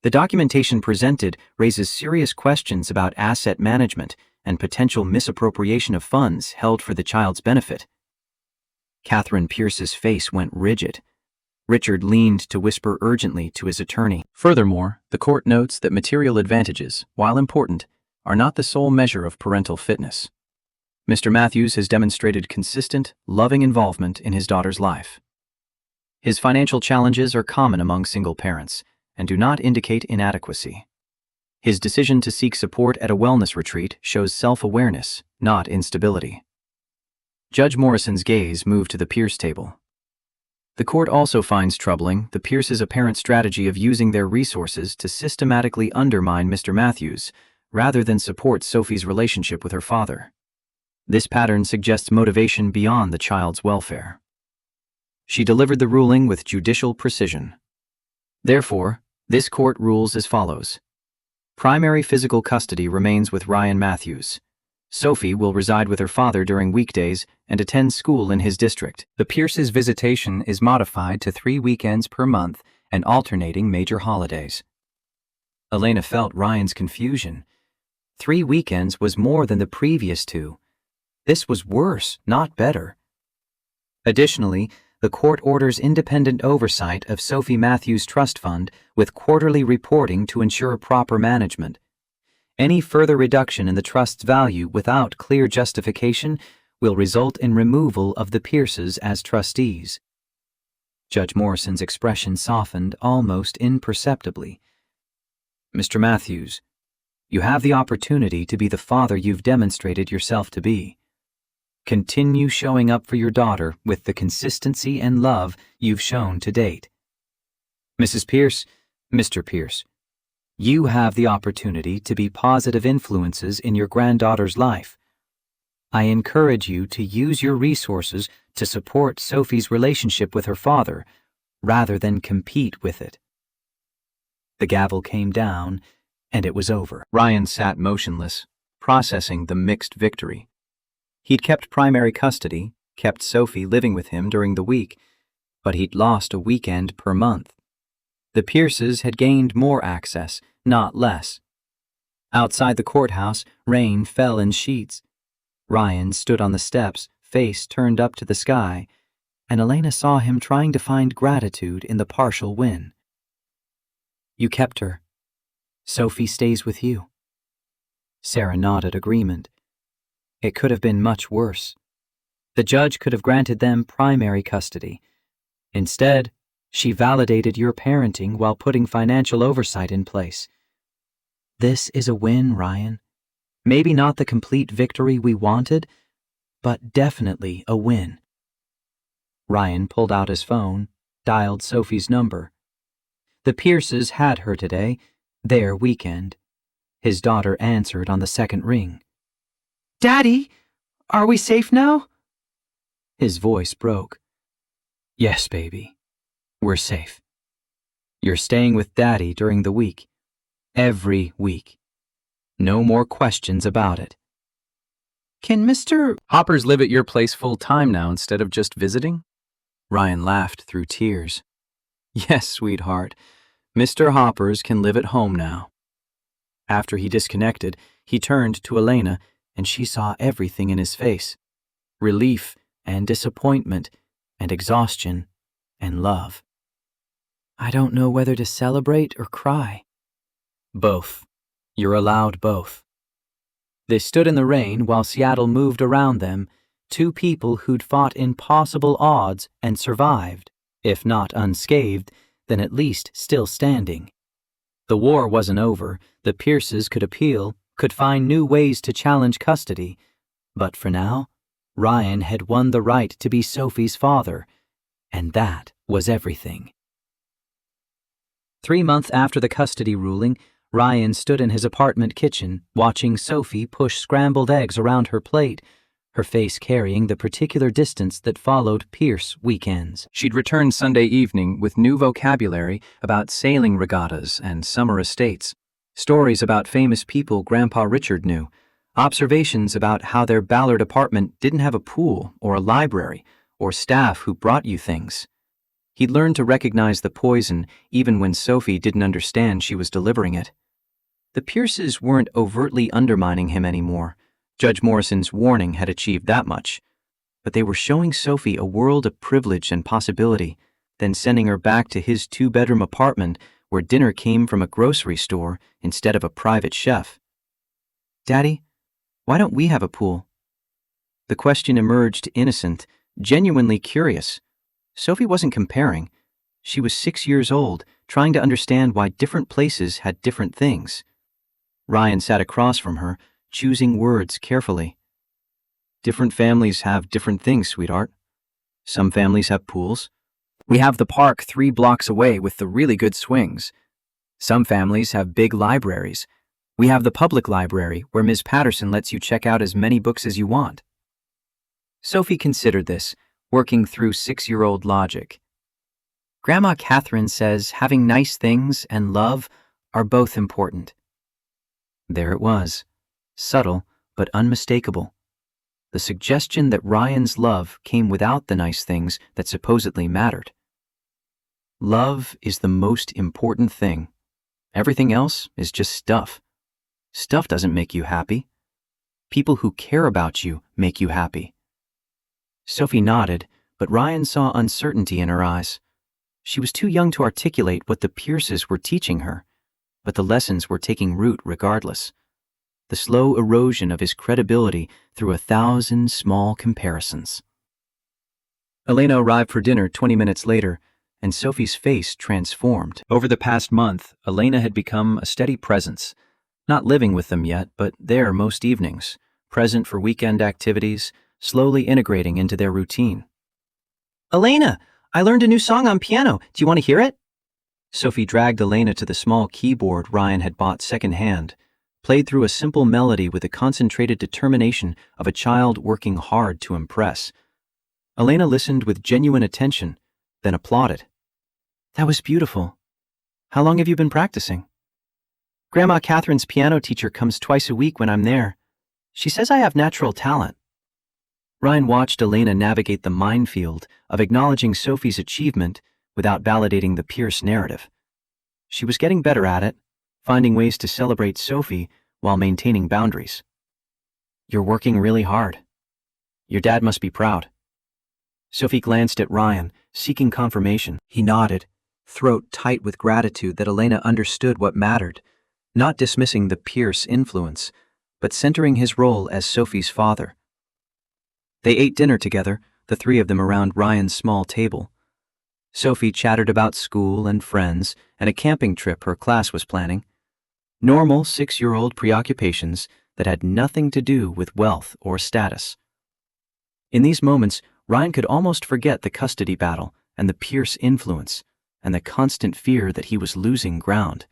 The documentation presented raises serious questions about asset management and potential misappropriation of funds held for the child's benefit. Catherine Pierce's face went rigid. Richard leaned to whisper urgently to his attorney. Furthermore, the court notes that material advantages, while important, are not the sole measure of parental fitness. Mr. Matthews has demonstrated consistent, loving involvement in his daughter's life. His financial challenges are common among single parents and do not indicate inadequacy. His decision to seek support at a wellness retreat shows self-awareness, not instability. Judge Morrison's gaze moved to the Pierce table. The court also finds troubling the Pierces' apparent strategy of using their resources to systematically undermine Mr. Matthews, rather than support Sophie's relationship with her father. This pattern suggests motivation beyond the child's welfare. She delivered the ruling with judicial precision. Therefore, this court rules as follows. Primary physical custody remains with Ryan Matthews. Sophie will reside with her father during weekdays and attend school in his district. The Pierces' visitation is modified to 3 weekends per month and alternating major holidays. Elena felt Ryan's confusion. 3 weekends was more than the previous 2. This was worse, not better. Additionally, the court orders independent oversight of Sophie Matthews' trust fund with quarterly reporting to ensure proper management. Any further reduction in the trust's value without clear justification will result in removal of the Pierces as trustees. Judge Morrison's expression softened almost imperceptibly. Mr. Matthews, you have the opportunity to be the father you've demonstrated yourself to be. Continue showing up for your daughter with the consistency and love you've shown to date. Mrs. Pierce, Mr. Pierce, you have the opportunity to be positive influences in your granddaughter's life. I encourage you to use your resources to support Sophie's relationship with her father, rather than compete with it. The gavel came down, and it was over. Ryan sat motionless, processing the mixed victory. He'd kept primary custody, kept Sophie living with him during the week, but he'd lost a weekend per month. The Pierces had gained more access, not less. Outside the courthouse, rain fell in sheets. Ryan stood on the steps, face turned up to the sky, and Elena saw him trying to find gratitude in the partial win. "You kept her. Sophie stays with you." Sarah nodded agreement. It could have been much worse. The judge could have granted them primary custody. Instead, she validated your parenting while putting financial oversight in place. This is a win, Ryan. Maybe not the complete victory we wanted, but definitely a win. Ryan pulled out his phone, dialed Sophie's number. The Pierces had her today, their weekend. His daughter answered on the second ring. "Daddy, are we safe now?" His voice broke. "Yes, baby. We're safe. You're staying with Daddy during the week. Every week. No more questions about it." Can Mr. Hoppers live at your place full time now instead of just visiting? Ryan laughed through tears. Yes, sweetheart. Mr. Hoppers can live at home now. After he disconnected, he turned to Elena, and she saw everything in his face. Relief and disappointment and exhaustion and love. "I don't know whether to celebrate or cry." Both. You're allowed both. They stood in the rain while Seattle moved around them, two people who'd fought impossible odds and survived, if not unscathed, then at least still standing. The war wasn't over. The Pierces could appeal, could find new ways to challenge custody. But for now, Ryan had won the right to be Sophie's father, and that was everything. 3 months after the custody ruling, Ryan stood in his apartment kitchen, watching Sophie push scrambled eggs around her plate, her face carrying the particular distance that followed Pierce weekends. She'd returned Sunday evening with new vocabulary about sailing regattas and summer estates, stories about famous people Grandpa Richard knew, observations about how their Ballard apartment didn't have a pool or a library or staff who brought you things. He'd learned to recognize the poison even when Sophie didn't understand she was delivering it. The Pierces weren't overtly undermining him anymore. Judge Morrison's warning had achieved that much. But they were showing Sophie a world of privilege and possibility, then sending her back to his 2-bedroom apartment where dinner came from a grocery store instead of a private chef. "Daddy, why don't we have a pool?" The question emerged innocent, genuinely curious. Sophie wasn't comparing. She was 6 years old, trying to understand why different places had different things. Ryan sat across from her, choosing words carefully. "Different families have different things, sweetheart. Some families have pools. We have the park 3 blocks away with the really good swings. Some families have big libraries. We have the public library where Ms. Patterson lets you check out as many books as you want." Sophie considered this, working through 6-year-old logic. "Grandma Catherine says having nice things and love are both important." There it was, subtle but unmistakable. The suggestion that Ryan's love came without the nice things that supposedly mattered. Love is the most important thing. Everything else is just stuff. Stuff doesn't make you happy. People who care about you make you happy. Sophie nodded, but Ryan saw uncertainty in her eyes. She was too young to articulate what the Pierces were teaching her, but the lessons were taking root regardless. The slow erosion of his credibility through 1,000 small comparisons. Elena arrived for dinner 20 minutes later, and Sophie's face transformed. Over the past month, Elena had become a steady presence, not living with them yet, but there most evenings, present for weekend activities, slowly integrating into their routine. "Elena, I learned a new song on piano. Do you want to hear it?" Sophie dragged Elena to the small keyboard Ryan had bought secondhand, played through a simple melody with the concentrated determination of a child working hard to impress. Elena listened with genuine attention, then applauded. "That was beautiful. How long have you been practicing?" "Grandma Catherine's piano teacher comes twice a week when I'm there. She says I have natural talent." Ryan watched Elena navigate the minefield of acknowledging Sophie's achievement without validating the Pierce narrative. She was getting better at it, finding ways to celebrate Sophie while maintaining boundaries. You're working really hard. Your dad must be proud. Sophie glanced at Ryan, seeking confirmation. He nodded, throat tight with gratitude that Elena understood what mattered, not dismissing the Pierce influence, but centering his role as Sophie's father. They ate dinner together, the three of them around Ryan's small table. Sophie chattered about school and friends and a camping trip her class was planning. Normal 6-year-old preoccupations that had nothing to do with wealth or status. In these moments, Ryan could almost forget the custody battle and the Pierce influence and the constant fear that he was losing ground.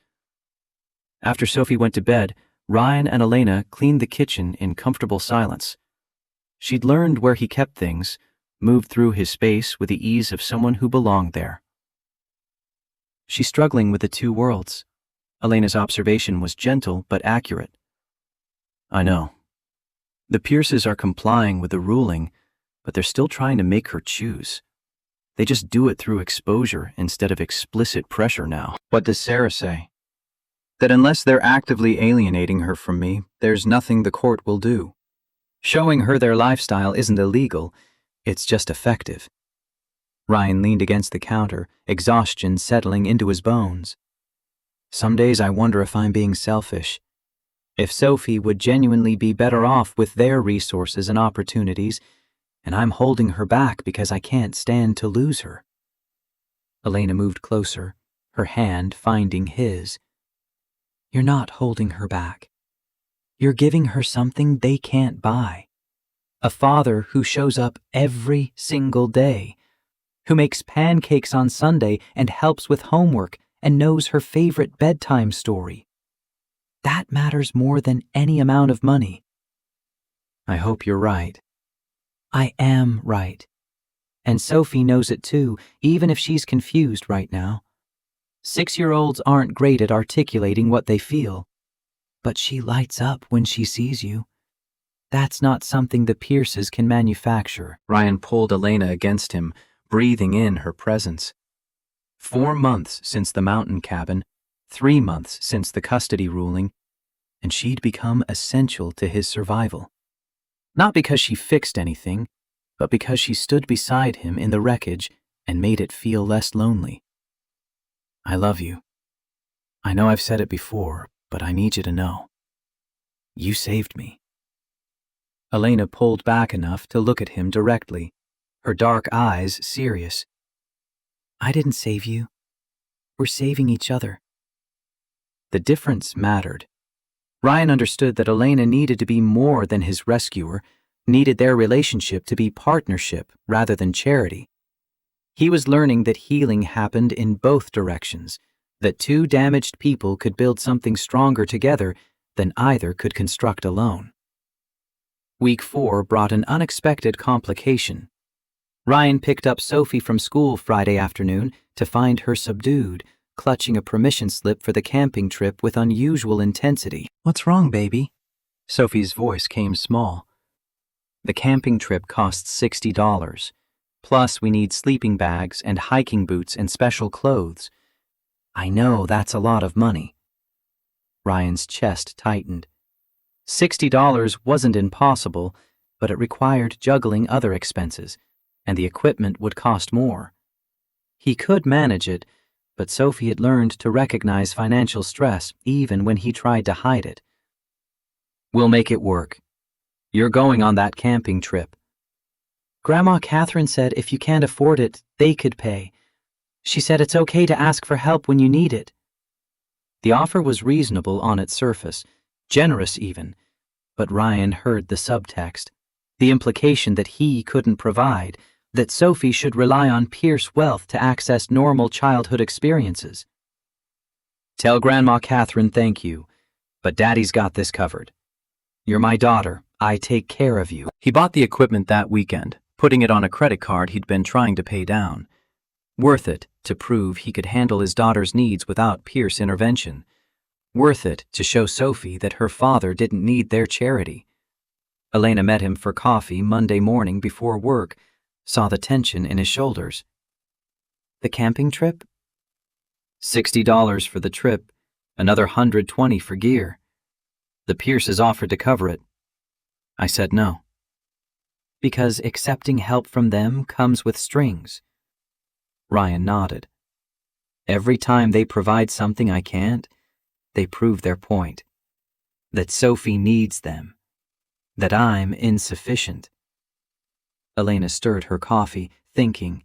After Sophie went to bed, Ryan and Elena cleaned the kitchen in comfortable silence. She'd learned where he kept things, moved through his space with the ease of someone who belonged there. She's struggling with the two worlds. Elena's observation was gentle but accurate. I know. The Pierces are complying with the ruling, but they're still trying to make her choose. They just do it through exposure instead of explicit pressure now. What does Sarah say? That unless they're actively alienating her from me, there's nothing the court will do. Showing her their lifestyle isn't illegal, it's just effective. Ryan leaned against the counter, exhaustion settling into his bones. Some days I wonder if I'm being selfish. If Sophie would genuinely be better off with their resources and opportunities, and I'm holding her back because I can't stand to lose her. Elena moved closer, her hand finding his. You're not holding her back. You're giving her something they can't buy. A father who shows up every single day, who makes pancakes on Sunday and helps with homework and knows her favorite bedtime story. That matters more than any amount of money. I hope you're right. I am right. And Sophie knows it too, even if she's confused right now. 6-year-olds aren't great at articulating what they feel, but she lights up when she sees you. That's not something the Pierces can manufacture. Ryan pulled Elena against him, breathing in her presence. 4 months since the mountain cabin, 3 months since the custody ruling, and she'd become essential to his survival. Not because she fixed anything, but because she stood beside him in the wreckage and made it feel less lonely. I love you. I know I've said it before, but I need you to know. You saved me. Elena pulled back enough to look at him directly, her dark eyes serious. I didn't save you. We're saving each other. The difference mattered. Ryan understood that Elena needed to be more than his rescuer, needed their relationship to be partnership rather than charity. He was learning that healing happened in both directions, that two damaged people could build something stronger together than either could construct alone. Week 4 brought an unexpected complication. Ryan picked up Sophie from school Friday afternoon to find her subdued, clutching a permission slip for the camping trip with unusual intensity. What's wrong, baby? Sophie's voice came small. The camping trip costs $60. Plus, we need sleeping bags and hiking boots and special clothes. I know that's a lot of money. Ryan's chest tightened. $60 wasn't impossible, but it required juggling other expenses, and the equipment would cost more. He could manage it, but Sophie had learned to recognize financial stress even when he tried to hide it. We'll make it work. You're going on that camping trip. Grandma Catherine said if you can't afford it, they could pay. She said it's okay to ask for help when you need it. The offer was reasonable on its surface, generous even, but Ryan heard the subtext, the implication that he couldn't provide, that Sophie should rely on Pierce wealth to access normal childhood experiences. Tell Grandma Catherine thank you, but Daddy's got this covered. You're my daughter, I take care of you. He bought the equipment that weekend, putting it on a credit card he'd been trying to pay down. Worth it to prove he could handle his daughter's needs without Pierce intervention. Worth it to show Sophie that her father didn't need their charity. Elena met him for coffee Monday morning before work, saw the tension in his shoulders. The camping trip? $60 for the trip, another $120 for gear. The Pierces offered to cover it. I said no. Because accepting help from them comes with strings. Ryan nodded. Every time they provide something I can't, they prove their point. That Sophie needs them. That I'm insufficient. Elena stirred her coffee, thinking,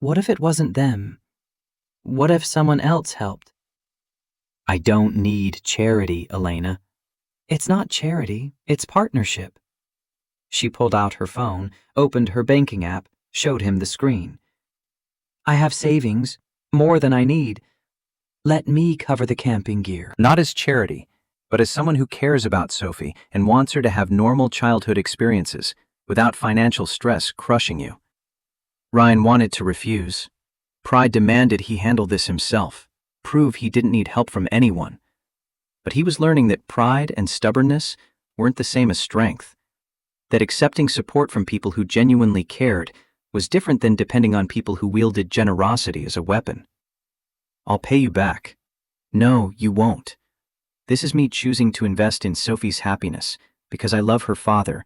what if it wasn't them? What if someone else helped? I don't need charity, Elena. It's not charity, it's partnership. She pulled out her phone, opened her banking app, showed him the screen. I have savings, more than I need. Let me cover the camping gear. Not as charity, but as someone who cares about Sophie and wants her to have normal childhood experiences without financial stress crushing you. Ryan wanted to refuse. Pride demanded he handle this himself, prove he didn't need help from anyone. But he was learning that pride and stubbornness weren't the same as strength, that accepting support from people who genuinely cared was different than depending on people who wielded generosity as a weapon. I'll pay you back. No, you won't. This is me choosing to invest in Sophie's happiness because I love her father,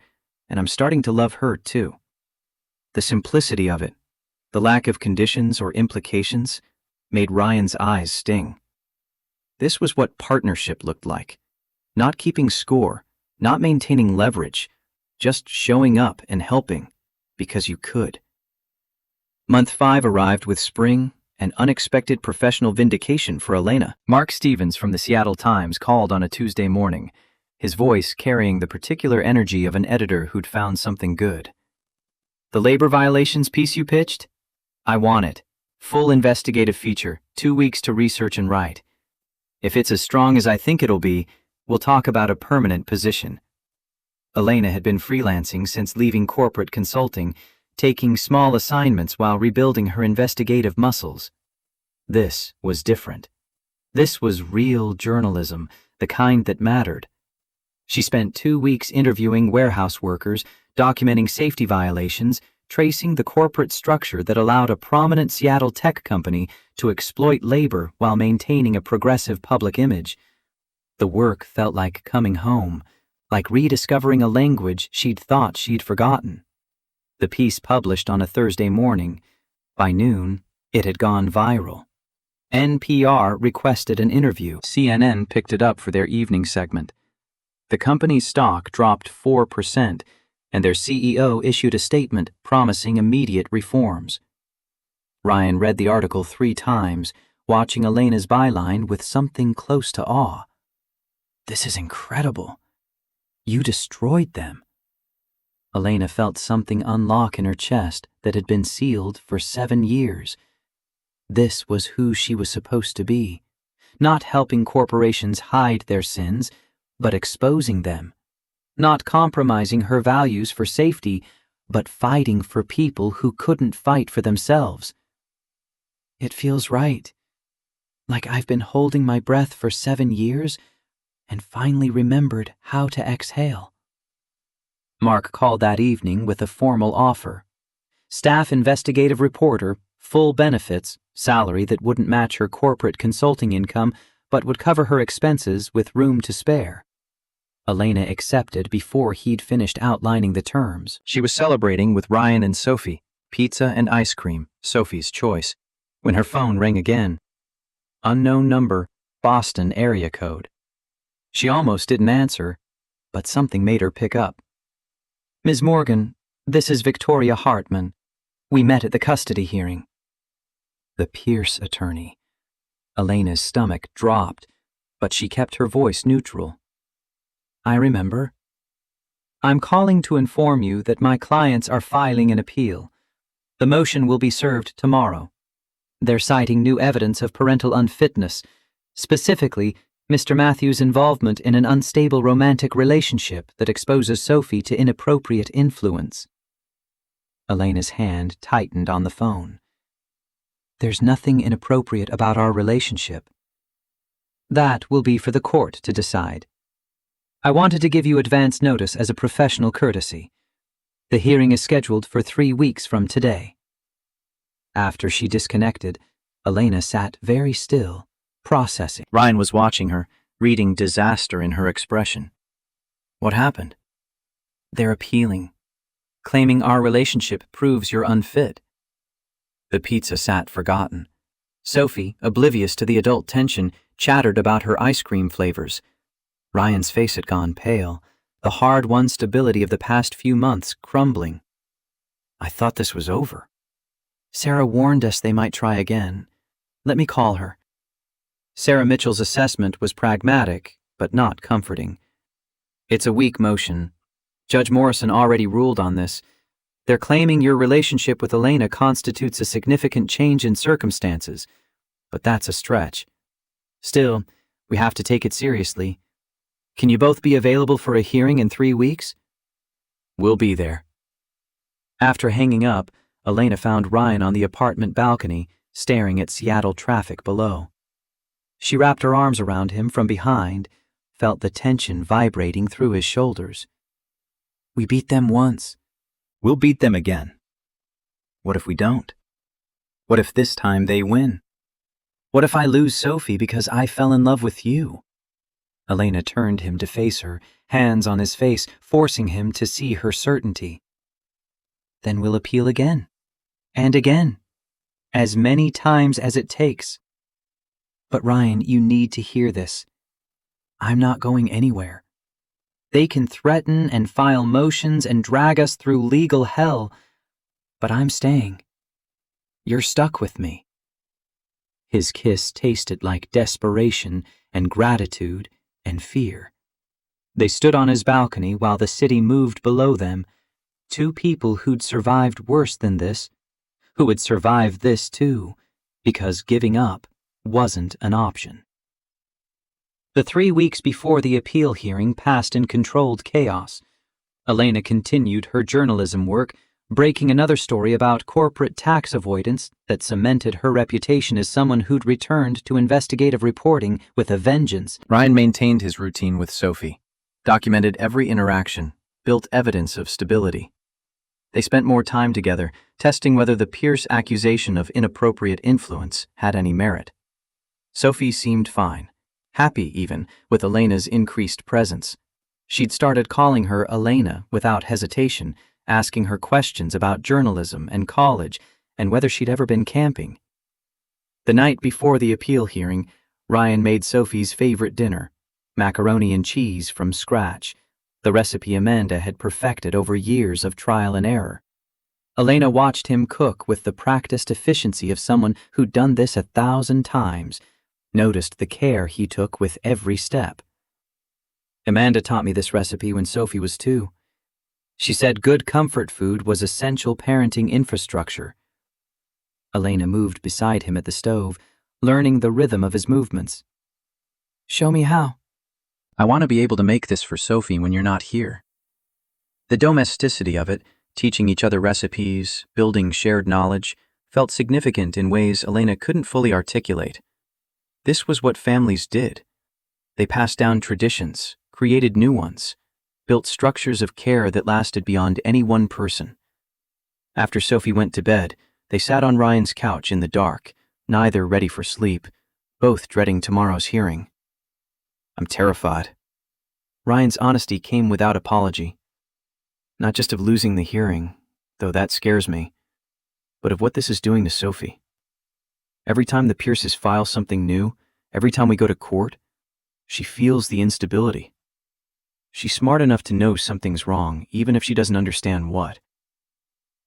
and I'm starting to love her too. The simplicity of it, the lack of conditions or implications, made Ryan's eyes sting. This was what partnership looked like. Not keeping score, not maintaining leverage, just showing up and helping because you could. Month 5 arrived with spring and unexpected professional vindication for Elena. Mark Stevens from the Seattle Times called on a Tuesday morning, his voice carrying the particular energy of an editor who'd found something good. The labor violations piece you pitched? I want it. Full investigative feature, 2 weeks to research and write. If it's as strong as I think it'll be, we'll talk about a permanent position. Elena had been freelancing since leaving corporate consulting, taking small assignments while rebuilding her investigative muscles. This was different. This was real journalism, the kind that mattered. She spent 2 weeks interviewing warehouse workers, documenting safety violations, tracing the corporate structure that allowed a prominent Seattle tech company to exploit labor while maintaining a progressive public image. The work felt like coming home, like rediscovering a language she'd thought she'd forgotten. The piece published on a Thursday morning. By noon, it had gone viral. NPR requested an interview. CNN picked it up for their evening segment. The company's stock dropped 4%, and their CEO issued a statement promising immediate reforms. Ryan read the article 3 times, watching Elena's byline with something close to awe. This is incredible. You destroyed them. Elena felt something unlock in her chest that had been sealed for 7 years. This was who she was supposed to be, not helping corporations hide their sins, but exposing them, not compromising her values for safety, but fighting for people who couldn't fight for themselves. It feels right, like I've been holding my breath for 7 years and finally remembered how to exhale. Mark called that evening with a formal offer. Staff investigative reporter, full benefits, salary that wouldn't match her corporate consulting income but would cover her expenses with room to spare. Elena accepted before he'd finished outlining the terms. She was celebrating with Ryan and Sophie, pizza and ice cream, Sophie's choice, when her phone rang again. Unknown number, Boston area code. She almost didn't answer, but something made her pick up. Ms. Morgan, this is Victoria Hartman. We met at the custody hearing. The Pierce attorney. Elena's stomach dropped, but she kept her voice neutral. I remember. I'm calling to inform you that my clients are filing an appeal. The motion will be served tomorrow. They're citing new evidence of parental unfitness, specifically Mr. Matthews' involvement in an unstable romantic relationship that exposes Sophie to inappropriate influence. Elena's hand tightened on the phone. There's nothing inappropriate about our relationship. That will be for the court to decide. I wanted to give you advance notice as a professional courtesy. The hearing is scheduled for 3 weeks from today. After she disconnected, Elena sat very still, processing. Ryan was watching her, reading disaster in her expression. What happened? They're appealing, claiming our relationship proves you're unfit. The pizza sat forgotten. Sophie, oblivious to the adult tension, chattered about her ice cream flavors. Ryan's face had gone pale, the hard-won stability of the past few months crumbling. I thought this was over. Sarah warned us they might try again. Let me call her. Sarah Mitchell's assessment was pragmatic, but not comforting. It's a weak motion. Judge Morrison already ruled on this. They're claiming your relationship with Elena constitutes a significant change in circumstances, but that's a stretch. Still, we have to take it seriously. Can you both be available for a hearing in 3 weeks? We'll be there. After hanging up, Elena found Ryan on the apartment balcony, staring at Seattle traffic below. She wrapped her arms around him from behind, felt the tension vibrating through his shoulders. We beat them once. We'll beat them again. What if we don't? What if this time they win? What if I lose Sophie because I fell in love with you? Elena turned him to face her, hands on his face, forcing him to see her certainty. Then we'll appeal again. And again. As many times as it takes. But Ryan, you need to hear this. I'm not going anywhere. They can threaten and file motions and drag us through legal hell, but I'm staying. You're stuck with me. His kiss tasted like desperation and gratitude and fear. They stood on his balcony while the city moved below them, 2 people who'd survived worse than this, who would survive this too, because giving up wasn't an option. The 3 weeks before the appeal hearing passed in controlled chaos. Elena continued her journalism work, breaking another story about corporate tax avoidance that cemented her reputation as someone who'd returned to investigative reporting with a vengeance. Ryan maintained his routine with Sophie, documented every interaction, built evidence of stability. They spent more time together, testing whether the Pierce accusation of inappropriate influence had any merit. Sophie seemed fine. Happy, even, with Elena's increased presence. She'd started calling her Elena without hesitation, asking her questions about journalism and college and whether she'd ever been camping. The night before the appeal hearing, Ryan made Sophie's favorite dinner, macaroni and cheese from scratch, the recipe Amanda had perfected over years of trial and error. Elena watched him cook with the practiced efficiency of someone who'd done this 1,000 times, noticed the care he took with every step. Amanda taught me this recipe when Sophie was 2. She said good comfort food was essential parenting infrastructure. Elena moved beside him at the stove, learning the rhythm of his movements. Show me how. I want to be able to make this for Sophie when you're not here. The domesticity of it, teaching each other recipes, building shared knowledge, felt significant in ways Elena couldn't fully articulate. This was what families did. They passed down traditions, created new ones, built structures of care that lasted beyond any one person. After Sophie went to bed, they sat on Ryan's couch in the dark, neither ready for sleep, both dreading tomorrow's hearing. I'm terrified. Ryan's honesty came without apology. Not just of losing the hearing, though that scares me, but of what this is doing to Sophie. Every time the Pierces file something new, every time we go to court, she feels the instability. She's smart enough to know something's wrong, even if she doesn't understand what.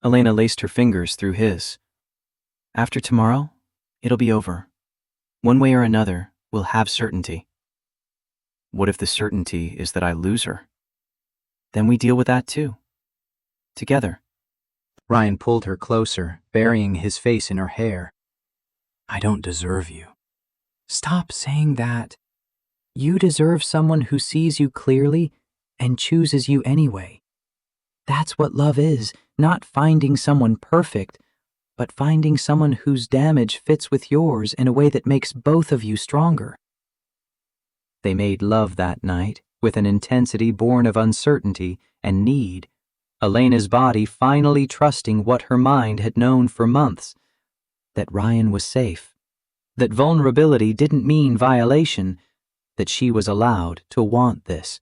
Elena laced her fingers through his. After tomorrow, it'll be over. One way or another, we'll have certainty. What if the certainty is that I lose her? Then we deal with that too. Together. Ryan pulled her closer, burying his face in her hair. I don't deserve you. Stop saying that. You deserve someone who sees you clearly and chooses you anyway. That's what love is, not finding someone perfect, but finding someone whose damage fits with yours in a way that makes both of you stronger. They made love that night, with an intensity born of uncertainty and need, Elena's body finally trusting what her mind had known for months, that Ryan was safe, that vulnerability didn't mean violation, that she was allowed to want this.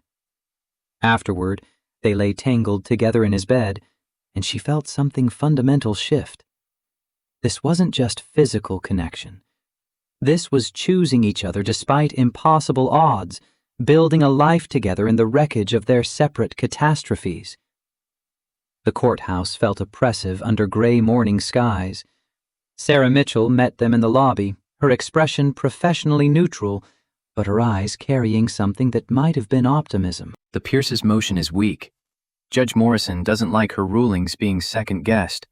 Afterward, they lay tangled together in his bed, and she felt something fundamental shift. This wasn't just physical connection. This was choosing each other despite impossible odds, building a life together in the wreckage of their separate catastrophes. The courthouse felt oppressive under gray morning skies. Sarah Mitchell met them in the lobby, her expression professionally neutral, but her eyes carrying something that might have been optimism. The Pierce's motion is weak. Judge Morrison doesn't like her rulings being second-guessed.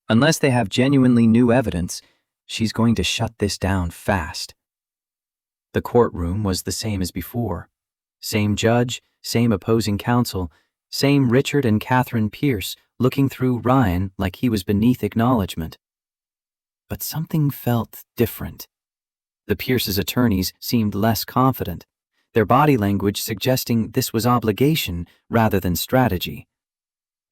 Unless they have genuinely new evidence, she's going to shut this down fast. The courtroom was the same as before. Same judge, same opposing counsel, same Richard and Catherine Pierce looking through Ryan like he was beneath acknowledgement. But something felt different. The Pierce's attorneys seemed less confident, their body language suggesting this was obligation rather than strategy.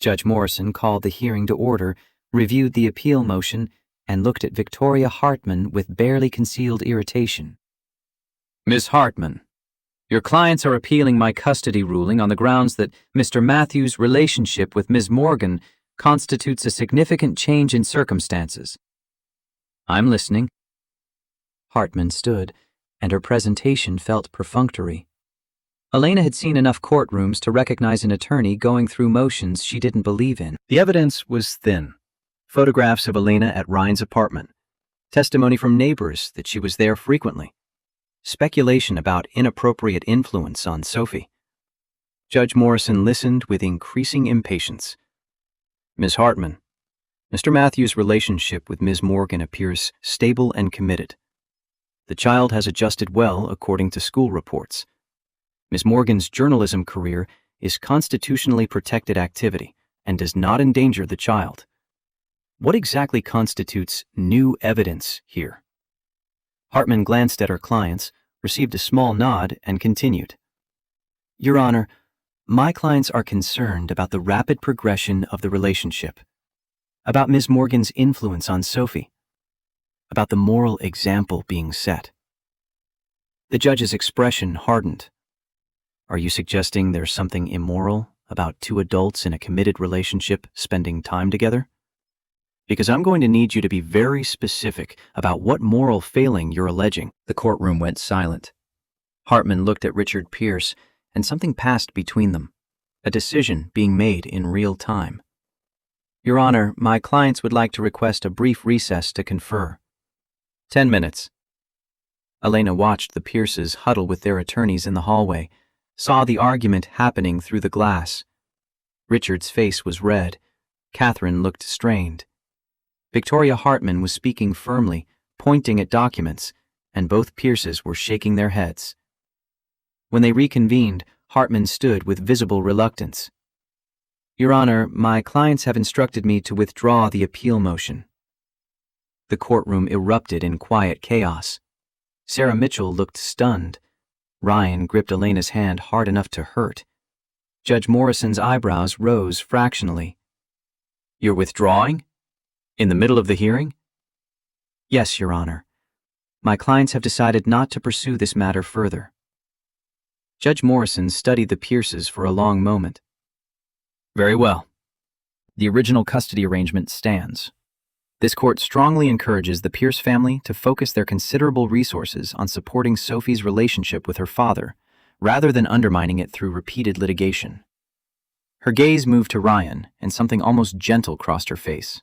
Judge Morrison called the hearing to order, reviewed the appeal motion, and looked at Victoria Hartman with barely concealed irritation. Ms. Hartman, your clients are appealing my custody ruling on the grounds that Mr. Matthews' relationship with Ms. Morgan constitutes a significant change in circumstances. I'm listening. Hartman stood, and her presentation felt perfunctory. Elena had seen enough courtrooms to recognize an attorney going through motions she didn't believe in. The evidence was thin. Photographs of Elena at Ryan's apartment. Testimony from neighbors that she was there frequently. Speculation about inappropriate influence on Sophie. Judge Morrison listened with increasing impatience. Ms. Hartman, Mr. Matthews' relationship with Ms. Morgan appears stable and committed. The child has adjusted well according to school reports. Ms. Morgan's journalism career is constitutionally protected activity and does not endanger the child. What exactly constitutes new evidence here? Hartman glanced at her clients, received a small nod, and continued. Your Honor, my clients are concerned about the rapid progression of the relationship, about Ms. Morgan's influence on Sophie, about the moral example being set. The judge's expression hardened. Are you suggesting there's something immoral about two adults in a committed relationship spending time together? Because I'm going to need you to be very specific about what moral failing you're alleging. The courtroom went silent. Hartman looked at Richard Pierce, and something passed between them, a decision being made in real time. Your Honor, my clients would like to request a brief recess to confer. 10 minutes. Elena watched the Pierces huddle with their attorneys in the hallway, saw the argument happening through the glass. Richard's face was red. Catherine looked strained. Victoria Hartman was speaking firmly, pointing at documents, and both Pierces were shaking their heads. When they reconvened, Hartman stood with visible reluctance. Your Honor, my clients have instructed me to withdraw the appeal motion. The courtroom erupted in quiet chaos. Sarah Mitchell looked stunned. Ryan gripped Elena's hand hard enough to hurt. Judge Morrison's eyebrows rose fractionally. You're withdrawing? In the middle of the hearing? Yes, Your Honor. My clients have decided not to pursue this matter further. Judge Morrison studied the Pierces for a long moment. Very well. The original custody arrangement stands. This court strongly encourages the Pierce family to focus their considerable resources on supporting Sophie's relationship with her father, rather than undermining it through repeated litigation. Her gaze moved to Ryan, and something almost gentle crossed her face.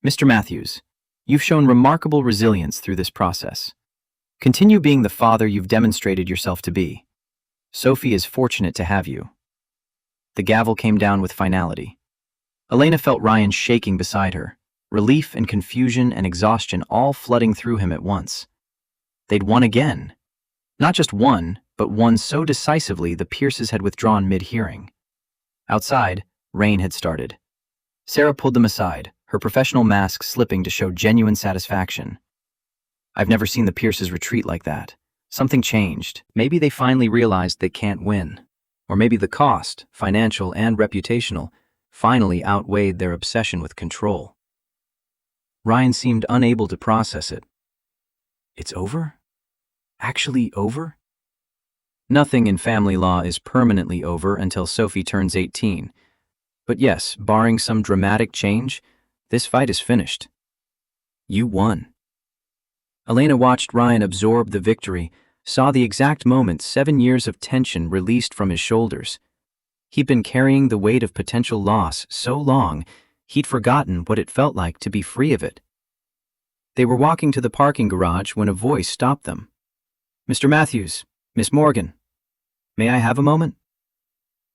Mr. Matthews, you've shown remarkable resilience through this process. Continue being the father you've demonstrated yourself to be. Sophie is fortunate to have you. The gavel came down with finality. Elena felt Ryan shaking beside her, relief and confusion and exhaustion all flooding through him at once. They'd won again. Not just won, but won so decisively the Pierces had withdrawn mid-hearing. Outside, rain had started. Sarah pulled them aside, her professional mask slipping to show genuine satisfaction. I've never seen the Pierces retreat like that. Something changed. Maybe they finally realized they can't win. Or maybe the cost, financial and reputational, finally outweighed their obsession with control. Ryan seemed unable to process it. It's over? Actually over? Nothing in family law is permanently over until Sophie turns 18. But yes, barring some dramatic change, this fight is finished. You won. Elena watched Ryan absorb the victory, saw the exact moment 7 years of tension released from his shoulders. He'd been carrying the weight of potential loss so long, he'd forgotten what it felt like to be free of it. They were walking to the parking garage when a voice stopped them. "Mr. Matthews, Miss Morgan, may I have a moment?"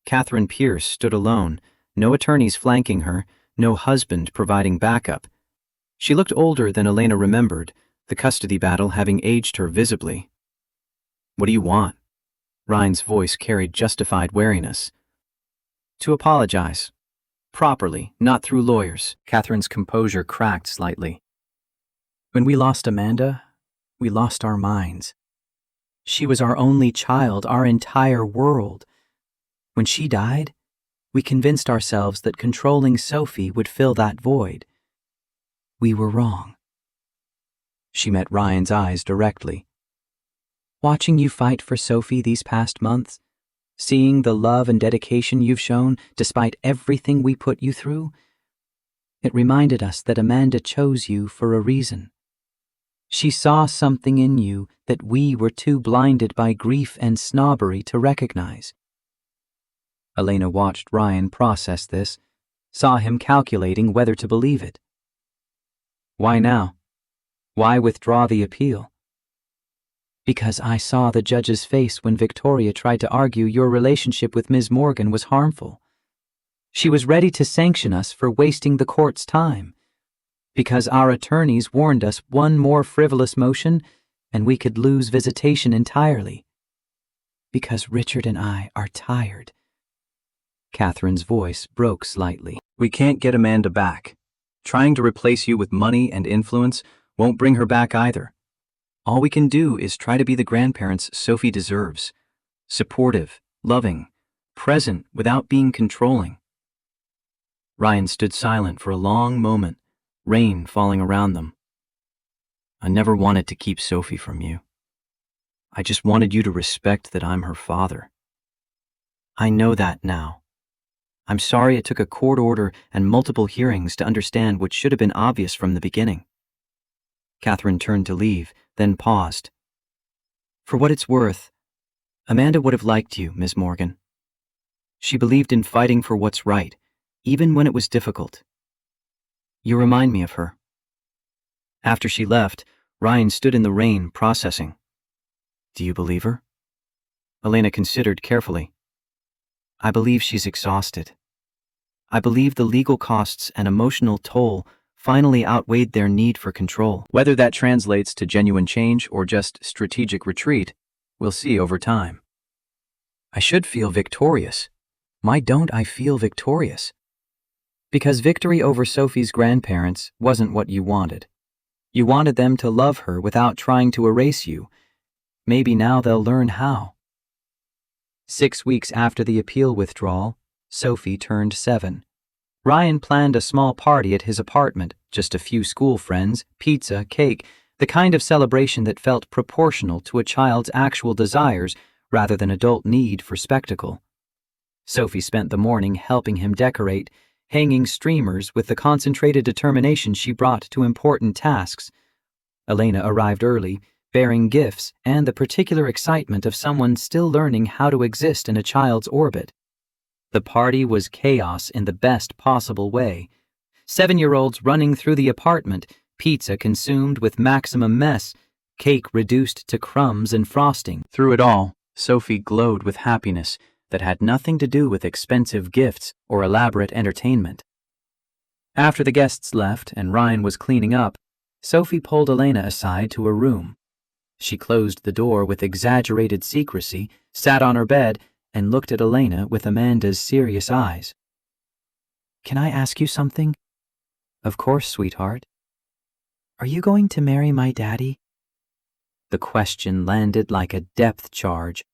Catherine Pierce stood alone, no attorneys flanking her, no husband providing backup. She looked older than Elena remembered, the custody battle having aged her visibly. "What do you want?" Ryan's voice carried justified wariness. "To apologize. Properly, not through lawyers." Catherine's composure cracked slightly. "When we lost Amanda, we lost our minds. She was our only child, our entire world. When she died, we convinced ourselves that controlling Sophie would fill that void. We were wrong." She met Ryan's eyes directly. "Watching you fight for Sophie these past months, seeing the love and dedication you've shown despite everything we put you through, it reminded us that Amanda chose you for a reason. She saw something in you that we were too blinded by grief and snobbery to recognize." Elena watched Ryan process this, saw him calculating whether to believe it. "Why now? Why withdraw the appeal?" "Because I saw the judge's face when Victoria tried to argue your relationship with Ms. Morgan was harmful. She was ready to sanction us for wasting the court's time. Because our attorneys warned us one more frivolous motion and we could lose visitation entirely. Because Richard and I are tired." Catherine's voice broke slightly. "We can't get Amanda back. Trying to replace you with money and influence won't bring her back either. All we can do is try to be the grandparents Sophie deserves. Supportive, loving, present without being controlling." Ryan stood silent for a long moment, rain falling around them. "I never wanted to keep Sophie from you. I just wanted you to respect that I'm her father. I know that now. I'm sorry it took a court order and multiple hearings to understand what should have been obvious from the beginning." Catherine turned to leave, then paused. "For what it's worth, Amanda would have liked you, Miss Morgan. She believed in fighting for what's right, even when it was difficult. You remind me of her." After she left, Ryan stood in the rain, processing. "Do you believe her?" Elena considered carefully. "I believe she's exhausted. I believe the legal costs and emotional toll finally outweighed their need for control. Whether that translates to genuine change or just strategic retreat, we'll see over time." "I should feel victorious. Why don't I feel victorious?" "Because victory over Sophie's grandparents wasn't what you wanted. You wanted them to love her without trying to erase you. Maybe now they'll learn how." 6 weeks after the appeal withdrawal, Sophie turned 7. Ryan planned a small party at his apartment, just a few school friends, pizza, cake, the kind of celebration that felt proportional to a child's actual desires rather than adult need for spectacle. Sophie spent the morning helping him decorate, hanging streamers with the concentrated determination she brought to important tasks. Elena arrived early, bearing gifts and the particular excitement of someone still learning how to exist in a child's orbit. The party was chaos in the best possible way. 7-year-olds running through the apartment, pizza consumed with maximum mess, cake reduced to crumbs and frosting. Through it all, Sophie glowed with happiness that had nothing to do with expensive gifts or elaborate entertainment. After the guests left and Ryan was cleaning up, Sophie pulled Elena aside to her room. She closed the door with exaggerated secrecy, sat on her bed, and looked at Elena with Amanda's serious eyes. "Can I ask you something?" "Of course, sweetheart." "Are you going to marry my daddy?" The question landed like a depth charge.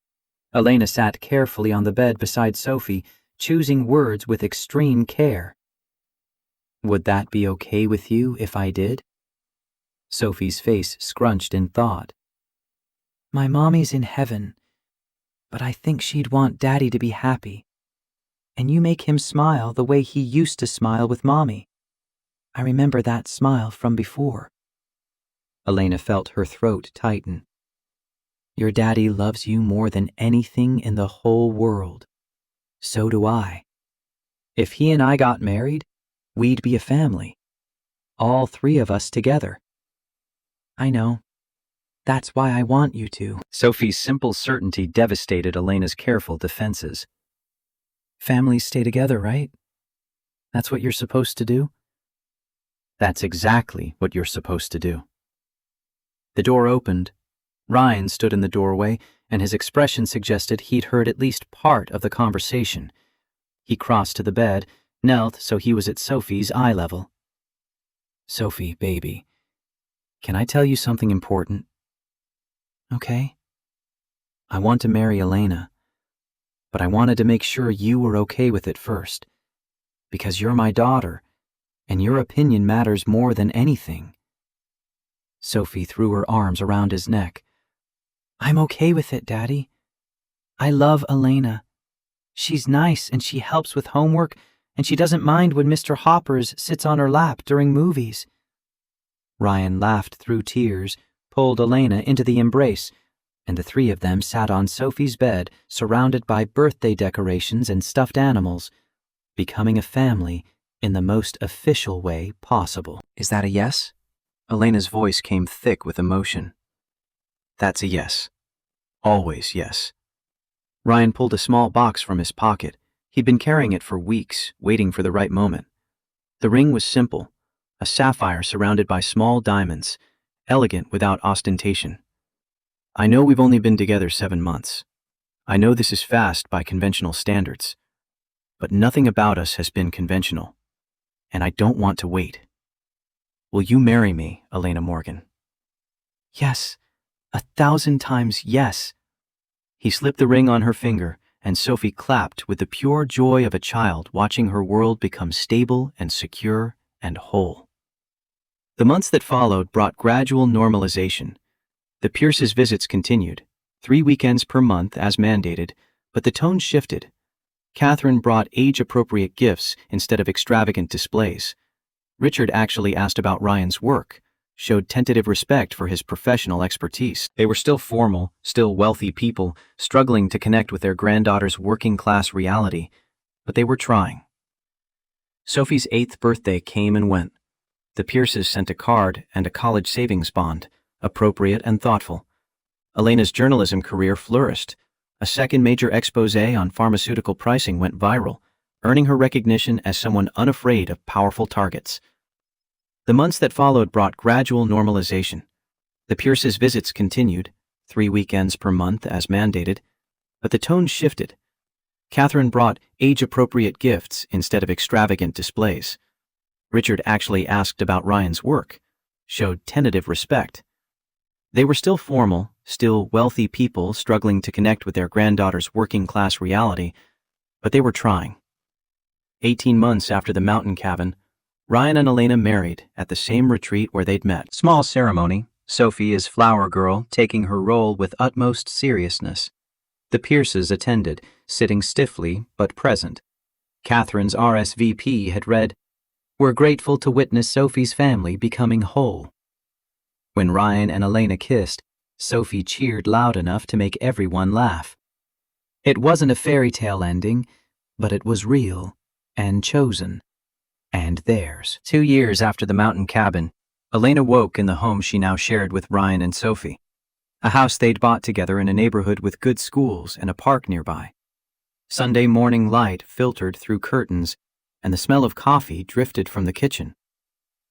Elena sat carefully on the bed beside Sophie, choosing words with extreme care. "Would that be okay with you if I did?" Sophie's face scrunched in thought. "My mommy's in heaven, but I think she'd want Daddy to be happy. And you make him smile the way he used to smile with Mommy. I remember that smile from before. Elena felt her throat tighten. Your daddy loves you more than anything in the whole world. So do I. If he and I got married, we'd be a family. All three of us together. I know. That's why I want you to. Sophie's simple certainty devastated Elena's careful defenses. Families stay together, right? That's what you're supposed to do? That's exactly what you're supposed to do. The door opened. Ryan stood in the doorway, and his expression suggested he'd heard at least part of the conversation. He crossed to the bed, knelt so he was at Sophie's eye level. Sophie, baby, can I tell you something important? Okay. I want to marry Elena, but I wanted to make sure you were okay with it first, because you're my daughter, and your opinion matters more than anything. Sophie threw her arms around his neck. I'm okay with it, Daddy. I love Elena. She's nice and she helps with homework, and she doesn't mind when Mr. Hoppers sits on her lap during movies. Ryan laughed through tears, pulled Elena into the embrace, and the three of them sat on Sophie's bed, surrounded by birthday decorations and stuffed animals, becoming a family in the most official way possible. Is that a yes? Elena's voice came thick with emotion. That's a yes. Always yes. Ryan pulled a small box from his pocket. He'd been carrying it for weeks, waiting for the right moment. The ring was simple, a sapphire surrounded by small diamonds, elegant without ostentation. I know we've only been together 7 months. I know this is fast by conventional standards. But nothing about us has been conventional, and I don't want to wait. Will you marry me, Elena Morgan? Yes, 1,000 times yes. He slipped the ring on her finger, and Sophie clapped with the pure joy of a child watching her world become stable and secure and whole. The months that followed brought gradual normalization. The Pierces' visits continued, 3 weekends per month as mandated, but the tone shifted. Catherine brought age-appropriate gifts instead of extravagant displays. Richard actually asked about Ryan's work, showed tentative respect for his professional expertise. They were still formal, still wealthy people, struggling to connect with their granddaughter's working-class reality, but they were trying. Sophie's 8th birthday came and went. The Pierces sent a card and a college savings bond, appropriate and thoughtful. Elena's journalism career flourished. A second major expose on pharmaceutical pricing went viral, earning her recognition as someone unafraid of powerful targets. The months that followed brought gradual normalization. The Pierces' visits continued, 3 weekends per month as mandated, but the tone shifted. Catherine brought age-appropriate gifts instead of extravagant displays. Richard actually asked about Ryan's work, showed tentative respect. They were still formal, still wealthy people struggling to connect with their granddaughter's working-class reality, but they were trying. 18 months after the mountain cabin, Ryan and Elena married at the same retreat where they'd met. Small ceremony, Sophie as flower girl taking her role with utmost seriousness. The Pierces attended, sitting stiffly but present. Catherine's RSVP had read, "We're grateful to witness Sophie's family becoming whole." When Ryan and Elena kissed, Sophie cheered loud enough to make everyone laugh. It wasn't a fairy tale ending, but it was real and chosen. And theirs. 2 years after the mountain cabin, Elena woke in the home she now shared with Ryan and Sophie, a house they'd bought together in a neighborhood with good schools and a park nearby. Sunday morning light filtered through curtains, and the smell of coffee drifted from the kitchen.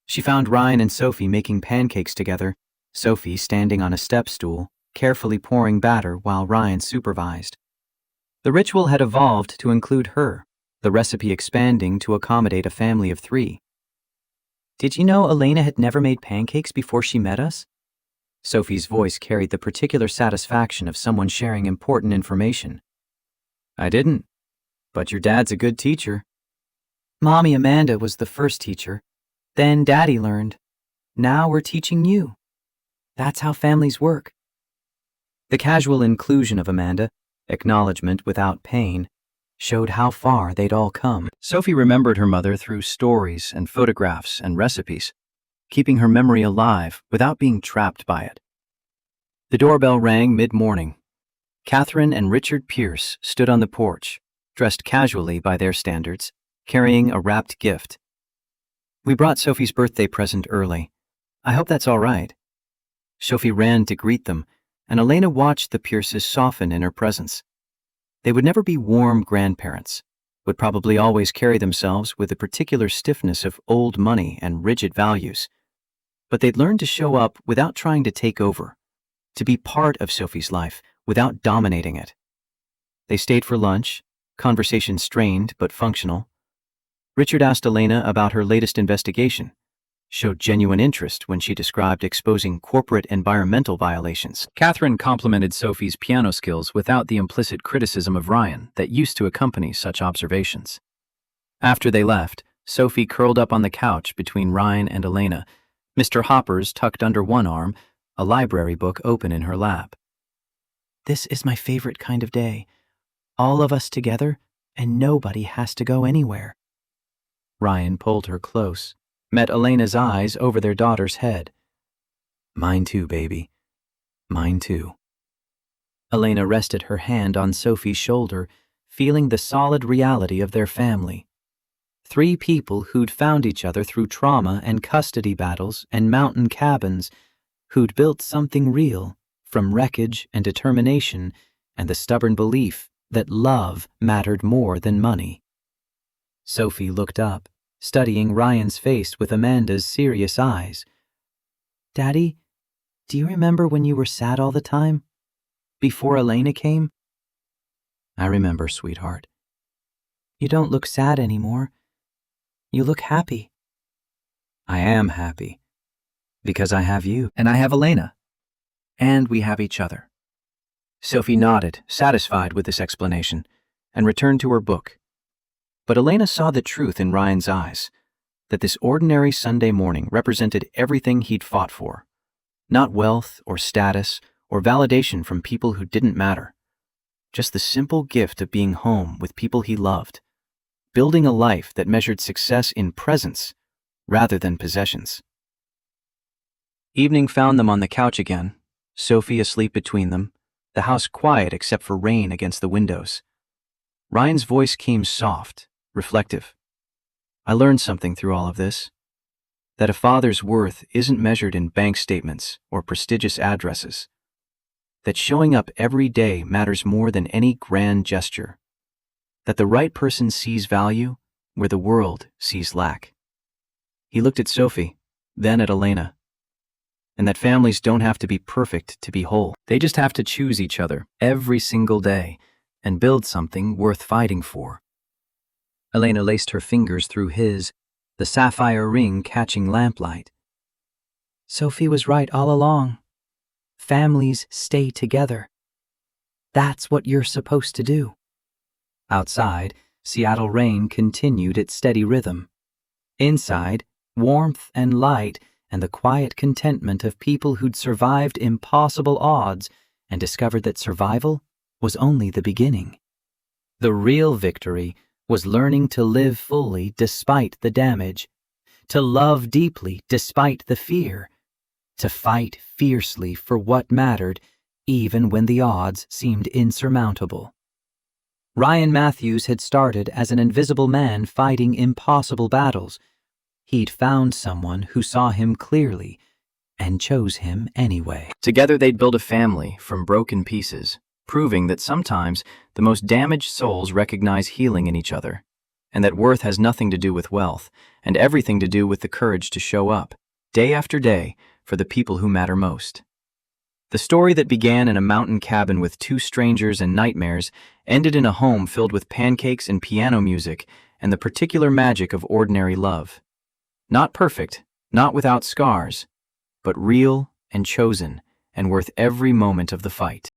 She found Ryan and Sophie making pancakes together, Sophie standing on a step stool, carefully pouring batter while Ryan supervised. The ritual had evolved to include her, the recipe expanding to accommodate a family of 3. Did you know Elena had never made pancakes before she met us? Sophie's voice carried the particular satisfaction of someone sharing important information. I didn't, but your dad's a good teacher. Mommy Amanda was the first teacher. Then Daddy learned. Now we're teaching you. That's how families work. The casual inclusion of Amanda, Acknowledgement without pain showed how far they'd all come. Sophie remembered her mother through stories and photographs and recipes, keeping her memory alive without being trapped by it. The doorbell rang mid-morning. Catherine and Richard Pierce stood on the porch, dressed casually by their standards, carrying a wrapped gift. "We brought Sophie's birthday present early. I hope that's all right." Sophie ran to greet them, and Elena watched the Pierces soften in her presence. They would never be warm grandparents, would probably always carry themselves with a particular stiffness of old money and rigid values. But they'd learned to show up without trying to take over, to be part of Sophie's life without dominating it. They stayed for lunch, conversation strained but functional. Richard asked Elena about her latest investigation, showed genuine interest when she described exposing corporate environmental violations. Catherine complimented Sophie's piano skills without the implicit criticism of Ryan that used to accompany such observations. After they left, Sophie curled up on the couch between Ryan and Elena, Mr. Hoppers tucked under one arm, a library book open in her lap. "This is my favorite kind of day. All of us together, and nobody has to go anywhere." Ryan pulled her close, met Elena's eyes over their daughter's head. "Mine too, baby. Mine too." Elena rested her hand on Sophie's shoulder, feeling the solid reality of their family. 3 people who'd found each other through trauma and custody battles and mountain cabins, who'd built something real from wreckage and determination and the stubborn belief that love mattered more than money. Sophie looked up, studying Ryan's face with Amanda's serious eyes. "Daddy, do you remember when you were sad all the time? Before Elena came?" "I remember, sweetheart." "You don't look sad anymore. You look happy." "I am happy. Because I have you. And I have Elena. And we have each other." Sophie nodded, satisfied with this explanation, and returned to her book. But Elena saw the truth in Ryan's eyes, that this ordinary Sunday morning represented everything he'd fought for. Not wealth or status or validation from people who didn't matter. Just the simple gift of being home with people he loved, building a life that measured success in presence rather than possessions. Evening found them on the couch again, Sophie asleep between them, the house quiet except for rain against the windows. Ryan's voice came soft, reflective. "I learned something through all of this. That a father's worth isn't measured in bank statements or prestigious addresses. That showing up every day matters more than any grand gesture. That the right person sees value where the world sees lack." He looked at Sophie, then at Elena. And that families don't have to be perfect to be whole. They just have to choose each other every single day and build something worth fighting for. Elena laced her fingers through his, the sapphire ring catching lamplight. "Sophie was right all along. Families stay together. That's what you're supposed to do." Outside, Seattle rain continued its steady rhythm. Inside, warmth and light and the quiet contentment of people who'd survived impossible odds and discovered that survival was only the beginning. The real victory was learning to live fully despite the damage, to love deeply despite the fear, to fight fiercely for what mattered even when the odds seemed insurmountable. Ryan Matthews had started as an invisible man fighting impossible battles. He'd found someone who saw him clearly and chose him anyway. Together they'd build a family from broken pieces, proving that sometimes the most damaged souls recognize healing in each other, and that worth has nothing to do with wealth and everything to do with the courage to show up, day after day, for the people who matter most. The story that began in a mountain cabin with 2 strangers and nightmares ended in a home filled with pancakes and piano music and the particular magic of ordinary love. Not perfect, not without scars, but real and chosen and worth every moment of the fight.